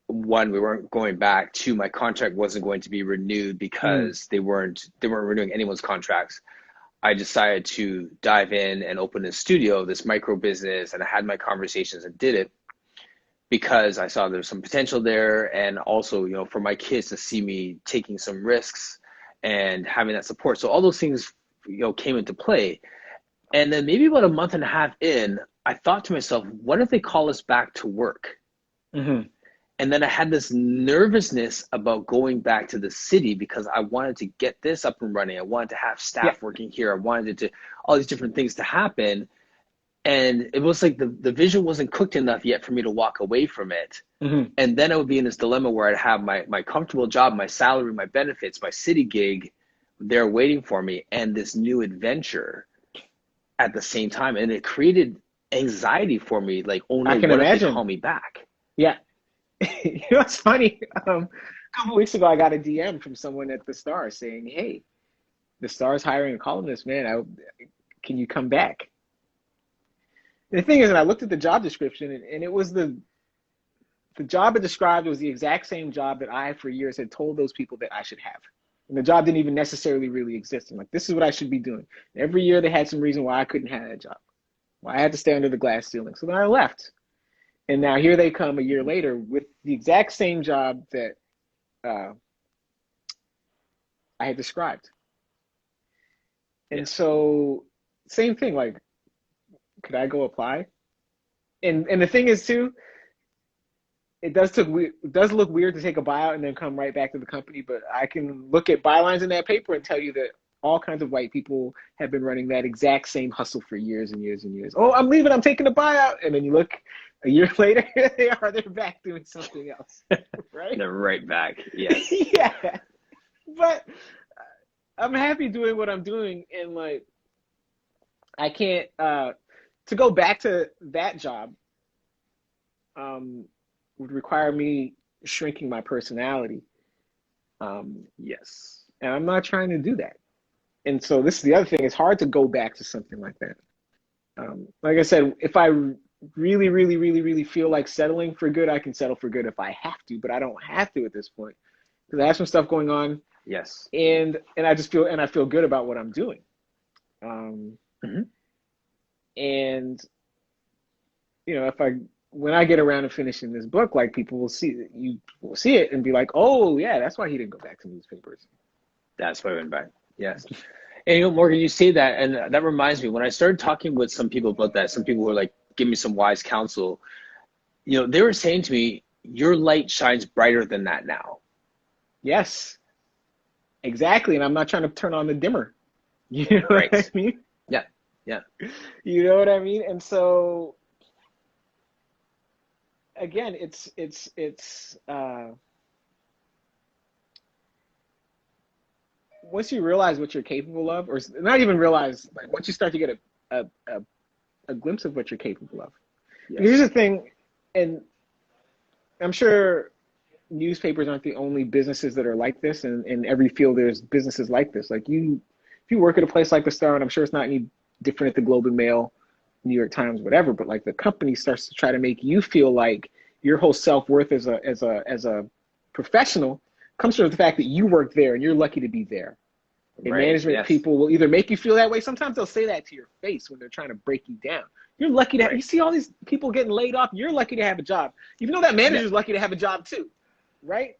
one, we weren't going back, two, my contract wasn't going to be renewed Mm, because they weren't renewing anyone's contracts. I decided to dive in and open a studio, this micro business, and I had my conversations and did it because I saw there's some potential there, and also, for my kids to see me taking some risks and having that support. So all those things, came into play. And then maybe about a month and a half in, I thought to myself, what if they call us back to work? hmm And then I had this nervousness about going back to the city because I wanted to get this up and running. I wanted to have Yeah. staff working here. I wanted to all these different things to happen. And it was like the vision wasn't cooked enough yet for me to walk away from it. hmm And then I would be in this dilemma where I'd have my comfortable job, my salary, my benefits, my city gig there waiting for me, and this new adventure at the same time. And it created anxiety for me, like, oh I no, can what if they call imagine. me back? Yeah. It's funny. A couple of weeks ago, I got a DM from someone at the Star saying, "Hey, the Star's hiring a columnist, man. Can you come back?" And the thing is, and I looked at the job description, and it was the job it described was the exact same job that I, for years, had told those people that I should have. And the job didn't even necessarily really exist. I'm like, this is what I should be doing. And every year, they had some reason why I couldn't have that job. Why I had to stay under the glass ceiling. So then I left. And now here they come a year later with the exact same job that uh, I had described. And Yes. so, same thing. Like, could I go apply? And the thing is too, it does look weird to take a buyout and then come right back to the company. But I can look at bylines in that paper and tell you that all kinds of white people have been running that exact same hustle for years and years and years. Oh, I'm leaving. I'm taking a buyout, and then you look a year later, they're back doing something else, right? They're right back. Yes. Yeah, but I'm happy doing what I'm doing, and like I can't to go back to that job um, would require me shrinking my personality, um, Yes. and I'm not trying to do that. And so this is the other thing: it's hard to go back to something like that. Like I said, if I really, really, really, really feel like settling for good, I can settle for good if I have to, but I don't have to at this point because I have some stuff going on, Yes. and I feel good about what I'm doing. Um, Hmm. and if I when I get around to finishing this book, like people will see you will see it and be like, oh yeah, that's why he didn't go back to newspapers. That's what I went back. Yes. And Morgan, you say that, and that reminds me, when I started talking with some people about that, some people who were like, give me some wise counsel, they were saying to me, your light shines brighter than that now. Yes, exactly. And I'm not trying to turn on the dimmer. You know what I Right. mean? Yeah. Yeah. You know what I mean? And so again, it's once you realize what you're capable of, or not even realize, like once you start to get a glimpse of what you're capable of. Because here's Yes. the thing, and I'm sure newspapers aren't the only businesses that are like this, and in every field there's businesses like this. Like if you work at a place like the Star, and I'm sure it's not any different at the Globe and Mail, New York Times, whatever, but like the company starts to try to make you feel like your whole self-worth as a professional comes from the fact that you work there and you're lucky to be there. And Right. management Yes. people will either make you feel that way. Sometimes they'll say that to your face when they're trying to break you down. You're lucky to you Right. see all these people getting laid off. You're lucky to have a job, even though that Yeah. manager's lucky to have a job too, right?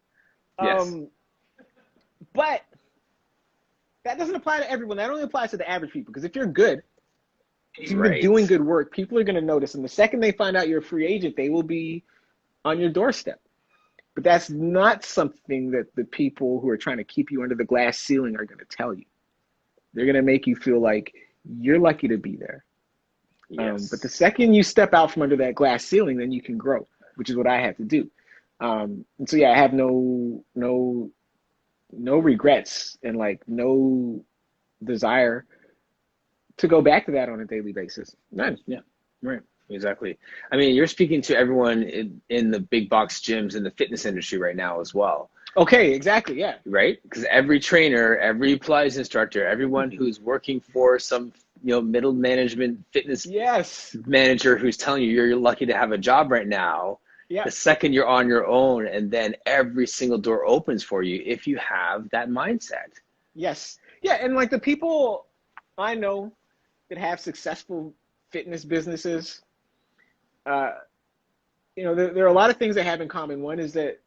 Yes. Um, but that doesn't apply to everyone. That only applies to the average people. Because if you're good, if you've been doing Right. good work, people are going to notice. And the second they find out you're a free agent, they will be on your doorstep. But that's not something that the people who are trying to keep you under the glass ceiling are going to tell you. They're going to make you feel like you're lucky to be there. But the Yes. second you step out from under that glass ceiling, then you can grow, which is what I had to do. And so, yeah, I have no no regrets and like no desire to go back to that on a daily basis. None. Yeah, right. Exactly. I mean, you're speaking to everyone in the big box gyms in the fitness industry right now as well, Okay, exactly. Yeah. right? Because every trainer, every Pilates instructor, everyone who's working for some, middle management fitness Yes. manager who's telling you you're lucky to have a job right now, Yeah. the second you're on your own, and then every single door opens for you if you have that mindset. Yes. Yeah. And like the people I know that have successful fitness businesses, uh, there are a lot of things they have in common. One is that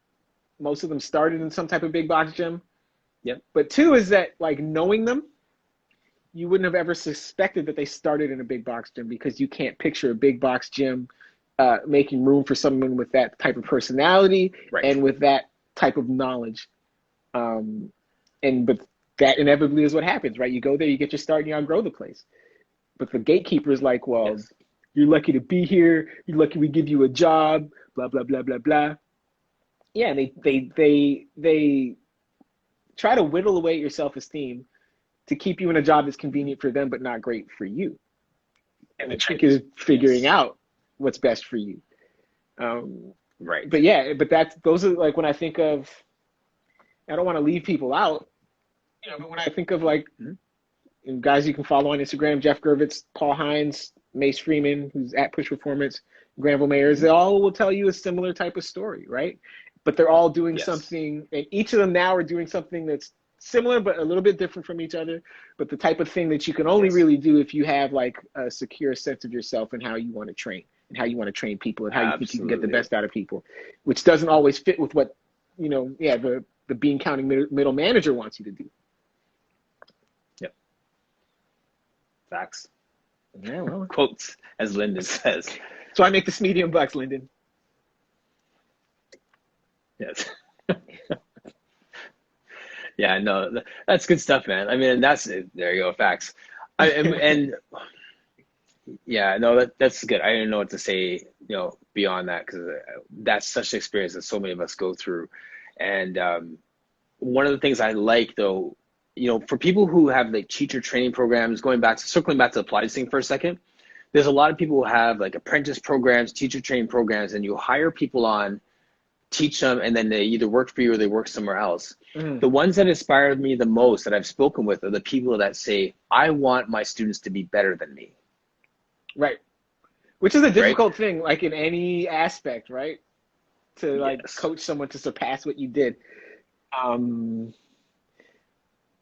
most of them started in some type of big box gym. Yep. But two is that like knowing them, you wouldn't have ever suspected that they started in a big box gym because you can't picture a big box gym making room for someone with that type of personality Right. and with that type of knowledge. But that inevitably is what happens, right? You go there, you get your start, and you outgrow the place. But the gatekeeper is like, well, Yes. you're lucky to be here. You're lucky we give you a job. Blah blah blah blah blah. Yeah, they try to whittle away at your self esteem to keep you in a job that's convenient for them but not great for you. And the trick is figuring Yes. out what's best for you. Right. But yeah, but those are like when I think of. I don't want to leave people out, but when I think of like Mhm. guys you can follow on Instagram, Jeff Gervitz, Paul Hines, Mace Freeman, who's at Push Performance, Granville Mayers, Mhm. they all will tell you a similar type of story, right? But they're all doing Yes. something, and each of them now are doing something that's similar but a little bit different from each other. But the type of thing that you can only Yes. really do if you have like a secure sense of yourself and how you want to train and how you want to train people and how you think you can get the Absolutely. best out of people, which doesn't always fit with what, the bean counting middle manager wants you to do. Yep. Facts. Yeah, well, Quotes, as Lyndon says. so I make this medium bucks, Lyndon. Yes. Yeah, no, that's good stuff, man. I mean, that's it. There you go, facts. And yeah, no, that's good. I didn't know what to say, beyond that because that's such an experience that so many of us go through. And one of the things I like, though, for people who have like teacher training programs, circling back to the Pilates thing for a second, there's a lot of people who have like apprentice programs, teacher training programs, and you hire people on, teach them, and then they either work for you or they work somewhere else. Mm, The ones that inspired me the most that I've spoken with are the people that say, I want my students to be better than me, right. Which is a right? difficult thing, like in any aspect, right? To like Yes. coach someone to surpass what you did. Um,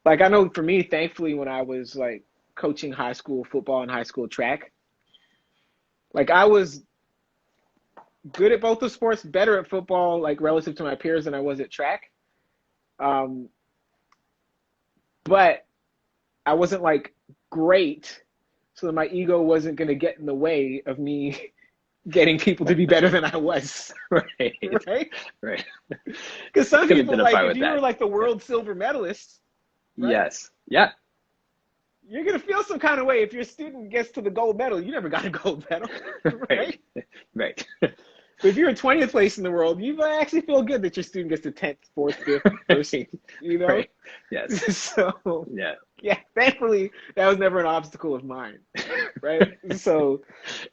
like I know for me, thankfully, when I was like coaching high school football and high school track, like I was good at both the sports, better at football, like relative to my peers than I was at track. Um, but I wasn't like great, so that my ego wasn't going to get in the way of me getting people to be better than I was, Right. right? Right. Because some Can people, like, identify if with you were that. like the Yeah. world silver medalist, right? Yes. Yeah. You're gonna feel some kind of way if your student gets to the gold medal. You never got a gold medal, Right. right? Right. But if you're in 20th place in the world, you actually feel good that your student gets to 10th, 4th, 5th, 1st, Right. you know? Right. Yes. So, Yeah. yeah, thankfully, that was never an obstacle of mine, right? So,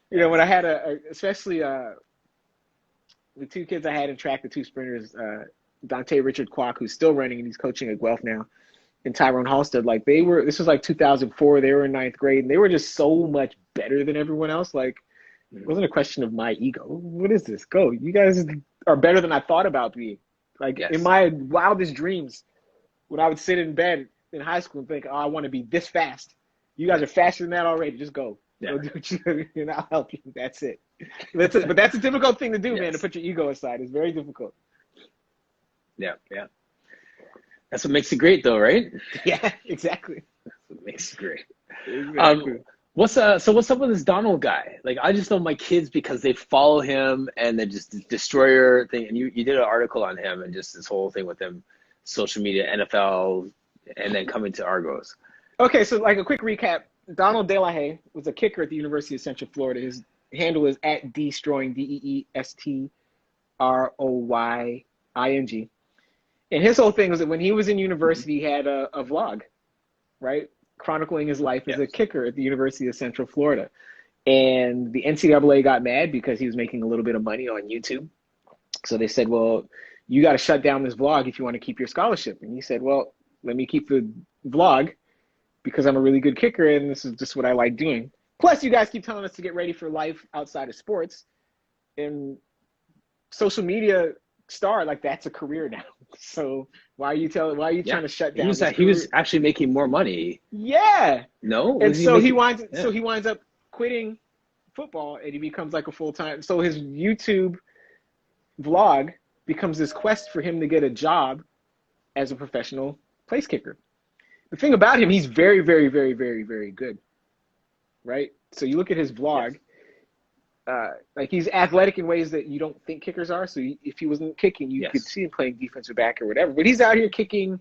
when Yes. I had especially the two kids I had in track, the two sprinters, Dante Richard Kwok, who's still running and he's coaching at Guelph now, and Tyrone Halstead, like this was like 2004, they were in ninth grade, and they were just so much better than everyone else. Like, it Mhm. wasn't a question of my ego. What is this? Go. You guys are better than I thought about being. Like, in Yes. my wildest dreams, when I would sit in bed in high school and think, oh, I want to be this fast. You guys are faster than that already. Just go. Yeah. Go do what you and I'll help you. That's it. But that's a difficult thing to do, man, to Yes. put your ego aside. It's very difficult. Yeah. Yeah. That's what makes it great, though, right? Yeah, exactly. That's what makes it great. Exactly. What's up with this Donald guy? Like, I just know my kids because they follow him and they just destroyer thing. And you did an article on him and just this whole thing with him, social media, NFL, and then coming to Argos. Okay, so like a quick recap. Donald DeLahaye was a kicker at the University of Central Florida. His handle is at Destroying, DeeStroying. And his whole thing was that when he was in university, he had a vlog, right? Chronicling his life as a Yes. kicker at the University of Central Florida. And the NCAA got mad because he was making a little bit of money on YouTube. So they said, well, you got to shut down this vlog if you want to keep your scholarship. And he said, well, let me keep the vlog because I'm a really good kicker and this is just what I like doing. Plus, you guys keep telling us to get ready for life outside of sports. And social media star, like that's a career now. So why are you Yeah. trying to shut He down was this he was career? actually making more money. Yeah. No? And Was he so he making? winds Yeah. up quitting football and he becomes like a full-time. So his YouTube vlog becomes this quest for him to get a job as a professional place kicker. The thing about him, he's very, very, very, very, very good, right? So you look at his Yes. vlog, like he's athletic in ways that you don't think kickers are. So if he wasn't kicking, you could Yes. see him playing defensive back or whatever. But he's out here kicking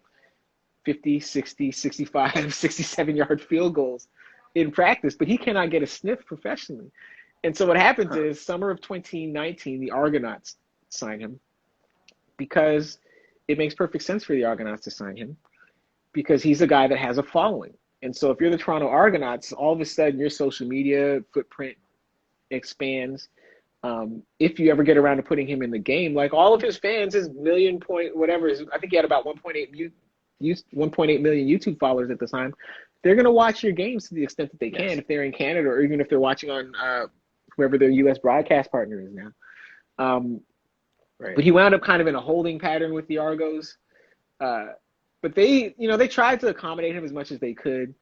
50, 60, 65, 67-yard field goals in practice, but he cannot get a sniff professionally. And so what happens Huh. is summer of 2019, the Argonauts sign him because it makes perfect sense for the Argonauts to sign him because he's a guy that has a following. And so if you're the Toronto Argonauts, all of a sudden your social media footprint expands. If you ever get around to putting him in the game, like all of his fans, his million point whatever, I think he had about 1.8 million YouTube followers at the time. They're going to watch your games to the extent that they can Yes. if they're in Canada or even if they're watching on whoever their U.S. broadcast partner is now. Right. But he wound up kind of in a holding pattern with the Argos. But they tried to accommodate him as much as they could.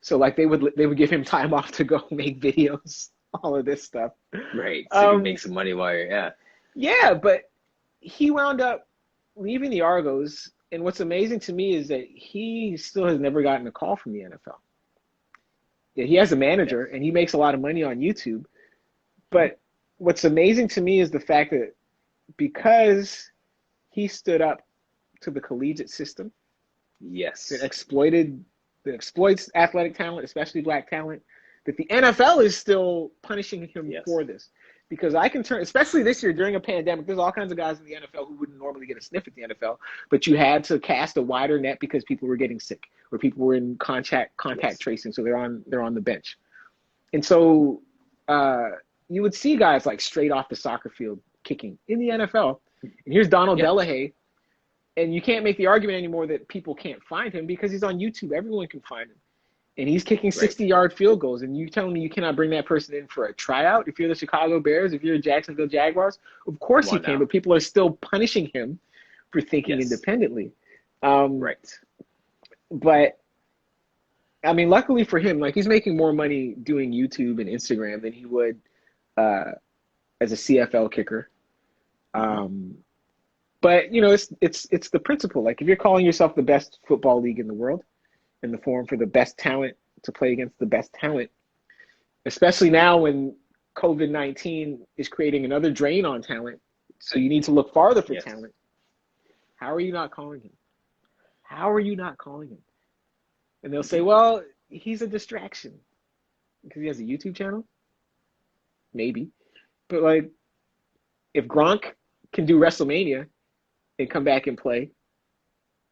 So like they would give him time off to go make videos, all of this stuff. Right. So you can Um, make some money while you're, yeah. yeah, but he wound up leaving the Argos. And what's amazing to me is that he still has never gotten a call from the NFL. Yeah, he has a Yes. manager and he makes a lot of money on YouTube. But what's amazing to me is the fact that because he stood up to the collegiate system that Yes. exploits athletic talent, especially black talent, that the NFL is still punishing him Yes. for this. Because I can turn, especially this year during a pandemic, there's all kinds of guys in the NFL who wouldn't normally get a sniff at the NFL, but you had to cast a wider net because people were getting sick or people were in contact Yes. tracing, so they're on the bench. And so you would see guys like straight off the soccer field kicking in the NFL. And here's Donald Yep. Delahaye, and you can't make the argument anymore that people can't find him because he's on YouTube. Everyone can find him. And he's kicking Right. 60-yard field goals. And you telling me you cannot bring that person in for a tryout? If you're the Chicago Bears, if you're the Jacksonville Jaguars, of Come course you on can, now. but people are still punishing him for thinking Yes. independently. Um, Right. but I mean, luckily for him, like he's making more money doing YouTube and Instagram than he would uh, as a CFL kicker. Hmm. Um, but it's the principle. Like if you're calling yourself the best football league in the world, in the forum for the best talent to play against the best talent, especially now when COVID-19 is creating another drain on talent. So you need to look farther for Yes. talent. How are you not calling him? How are you not calling him? And they'll say, well, he's a distraction because he has a YouTube channel. Maybe. But like, if Gronk can do WrestleMania and come back and play,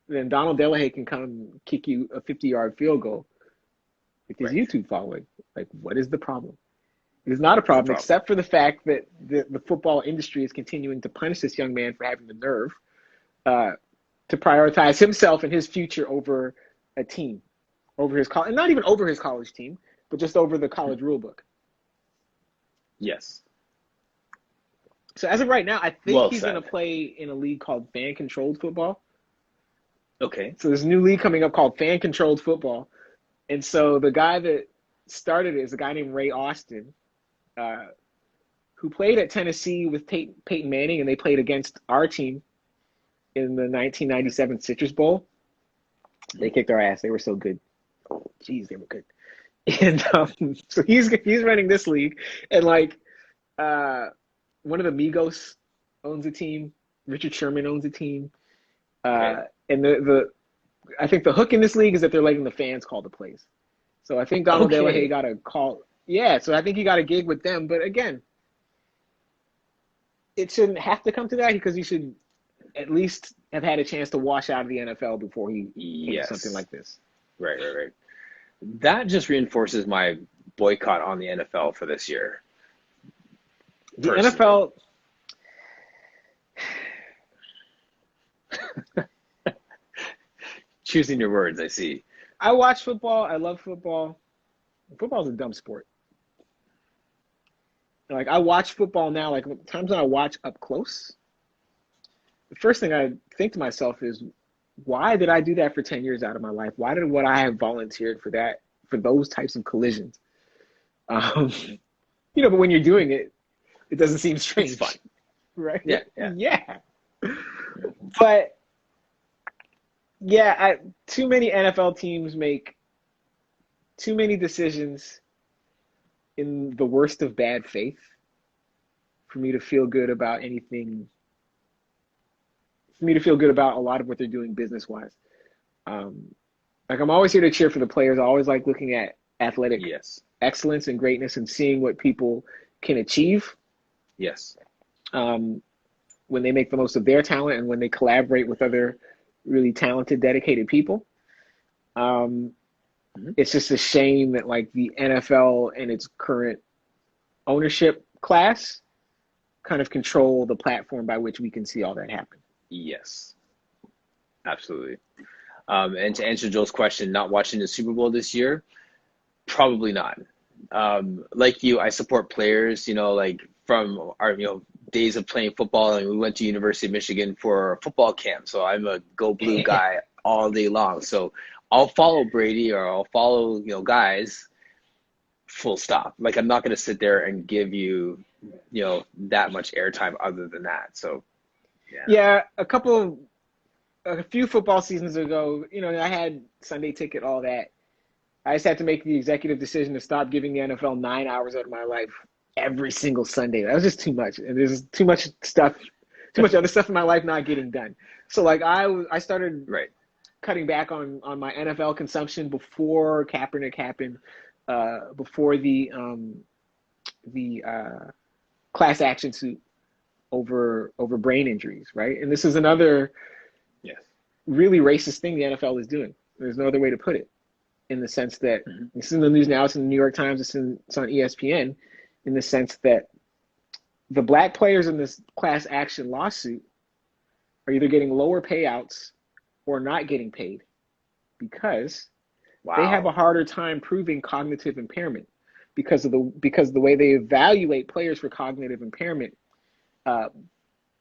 then Donald Delahaye can come kick you a 50-yard field goal with his Right. YouTube following. Like, what is the problem? It is not a What's the problem, problem? except for the fact that the football industry is continuing to punish this young man for having the nerve uh, to prioritize himself and his future over a team, over his college, and not even over his college team, but just over the college rule book. Yes. So as of right now, I think Well he's going to said. play in a league called fan controlled football. Okay. So there's a new league coming up called fan controlled football. And so the guy that started it is a guy named Ray Austin, uh, who played at Tennessee with Peyton Manning, and they played against our team in the 1997 Citrus Bowl. They kicked our ass. They were so good. Oh, geez, they were good. And so he's running this league, and like one of the Migos owns a team. Richard Sherman owns a team. Okay. And the I think the hook in this league is that they're letting the fans call the plays. So I think Donald Delahaye Okay. got a call. Yeah, so I think he got a gig with them. But again, it shouldn't have to come to that because he should at least have had a chance to wash out of the NFL before he came to something Yes. like this. Right. That just reinforces my boycott on the NFL for this year, The personally. NFL, Choosing your words, I see. I watch football. I love football. Football is a dumb sport. Like I watch football now. Like times when I watch up close, the first thing I think to myself is, why did I do that for 10 years out of my life? Why did what I have volunteered for that, for those types of collisions? Um, but when you're doing it, it doesn't seem It's strange, fun. right? Yeah. Yeah. But yeah, too many NFL teams make too many decisions in the worst of bad faith for me to feel good about anything, for me to feel good about a lot of what they're doing business wise. Like I'm always here to cheer for the players. I always like looking at athletic Yes. excellence and greatness and seeing what people can achieve Yes. when they make the most of their talent and when they collaborate with other really talented, dedicated people. It's just a shame that like the NFL and its current ownership class kind of control the platform by which we can see all that happen. Yes. Absolutely. And to answer Joel's question, not watching the Super Bowl this year, probably not. Like you, I support players, like from our, days of playing football, and we went to University of Michigan for football camp. So I'm a go blue guy all day long. So I'll follow Brady or I'll follow, guys, full stop. Like I'm not going to sit there and give you, that much airtime other than that. So Yeah, a few football seasons ago, I had Sunday ticket, all that. I just had to make the executive decision to stop giving the NFL 9 hours out of my life every single Sunday. That was just too much. And there's too much stuff, too much other stuff in my life not getting done. So like I started right. cutting back on my NFL consumption before Kaepernick happened, before the class action suit over brain injuries, right? And this is another Yes. really racist thing the NFL is doing. There's no other way to put it, in the sense that it's in the news now, it's in the New York Times, it's on ESPN, in the sense that the black players in this class action lawsuit are either getting lower payouts or not getting paid because they have a harder time proving cognitive impairment because of the way they evaluate players for cognitive impairment.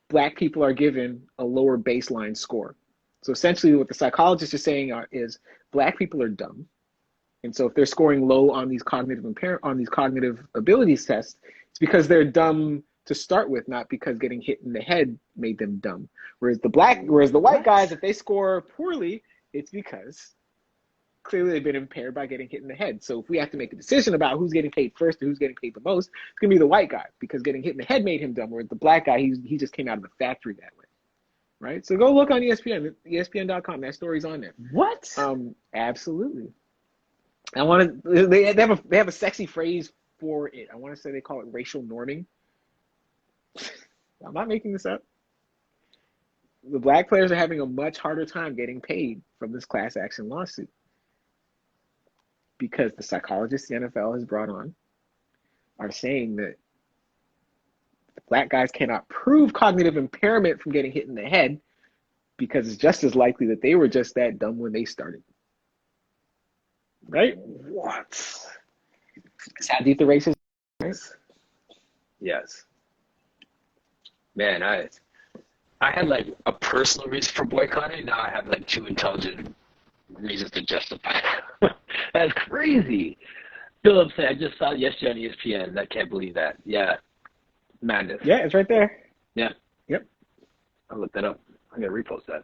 Black people are given a lower baseline score. So essentially what the psychologists are saying is black people are dumb. And so if they're scoring low on these cognitive abilities tests, it's because they're dumb to start with, not because getting hit in the head made them dumb. Whereas the white guys, if they score poorly, it's because clearly they've been impaired by getting hit in the head. So if we have to make a decision about who's getting paid first or who's getting paid the most, it's gonna be the white guy because getting hit in the head made him dumb. Whereas the black guy, he just came out of the factory that way. Right? So go look on ESPN, ESPN.com. That story's on there. What? Absolutely. They have a sexy phrase for it. I want to say they call it racial norming. I'm not making this up. The black players are having a much harder time getting paid from this class action lawsuit because the psychologists the NFL has brought on are saying that black guys cannot prove cognitive impairment from getting hit in the head because it's just as likely that they were just that dumb when they started. Right? What? That's how deep the racism is. Yes. Man, I had like a personal reason for boycotting. Now I have like two intelligent reasons to justify it. That's crazy. Philip said, I just saw it yesterday on ESPN. I can't believe that. Yeah. Madness. Yeah, it's right there. Yeah. Yep. I'll look that up. I'm going to repost that.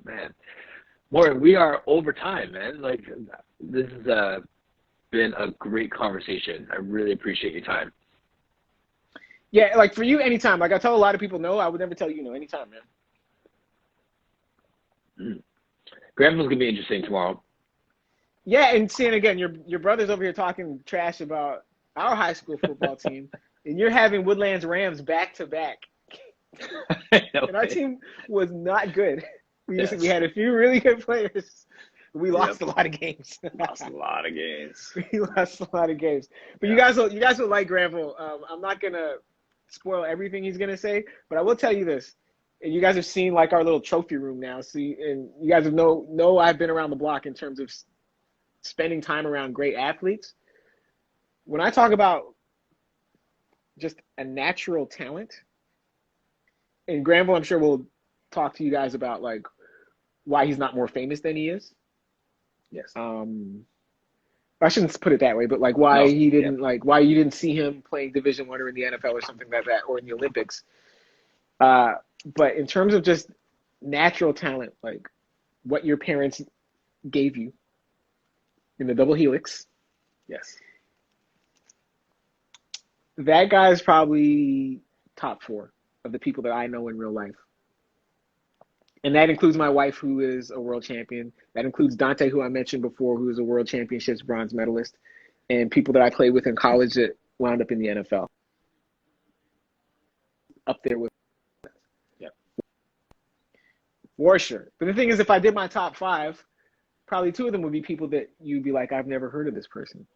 Man. Morgan, we are over time, man. Like, this has been a great conversation. I really appreciate your time. Yeah, like for you, anytime. Like I tell a lot of people no, I would never tell you no, anytime, man. Granville's going to be interesting tomorrow. Yeah, and seeing again, your brother's over here talking trash about our high school football team, and you're having Woodlands Rams back to back. No And our way. team was not good. We Yes. had a few really good players. We Yep. lost a lot of games. Lost a lot of games. We lost a lot of games. But Yeah. you guys will like Granville. I'm not gonna spoil everything he's gonna say, but I will tell you this. And you guys have seen like our little trophy room now. See, and you guys have know I've been around the block in terms of spending time around great athletes. When I talk about just a natural talent, and Granville, I'm sure will talk to you guys about like why he's not more famous than he is. Yes. I shouldn't put it that way, but like why No. he Yep. didn't like why you didn't see him playing Division One or in the NFL or something like that or in the Olympics. Uh, but in terms of just natural talent, like what your parents gave you in the double helix, Yes. that guy is probably top four of the people that I know in real life. And that includes my wife, who is a world champion. That includes Dante, who I mentioned before, who is a world championships bronze medalist, and people that I played with in college that wound up in the NFL. Up there with Yep. for sure. But the thing is, if I did my top five, probably two of them would be people that you'd be like, I've never heard of this person.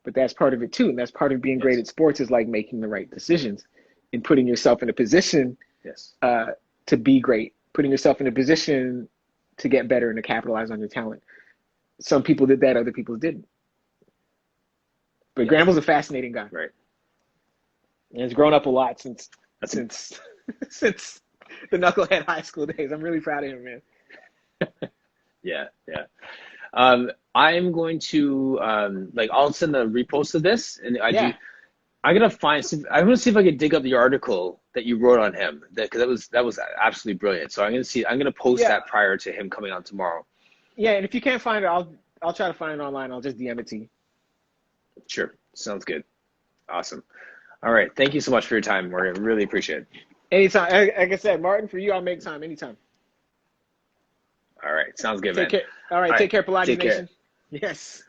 But that's part of it too. And that's part of being great Yes. at sports is like making the right decisions and putting yourself in a position Yes. to be great, putting yourself in a position to get better and to capitalize on your talent. Some people did that, other people didn't. But Yes. Granville's a fascinating guy. Right. And he's grown up a lot since That's a, since since the knucklehead high school days. I'm really proud of him, man. yeah. Yeah. I'm going to like I'll send a repost of this, and Yeah. I'm gonna I'm gonna see if I can dig up the article that you wrote on him, because that was absolutely brilliant. So I'm gonna post Yeah. that prior to him coming on tomorrow. Yeah, and if you can't find it, I'll try to find it online. I'll just DM it to you. Sure, sounds good. Awesome. All right, thank you so much for your time, Morgan. Really appreciate it. Anytime. Like I said, Martin, for you, I'll make time anytime. All right, sounds good, Take man. care. All right, All take right, care, Pilates take care. Nation. Yes.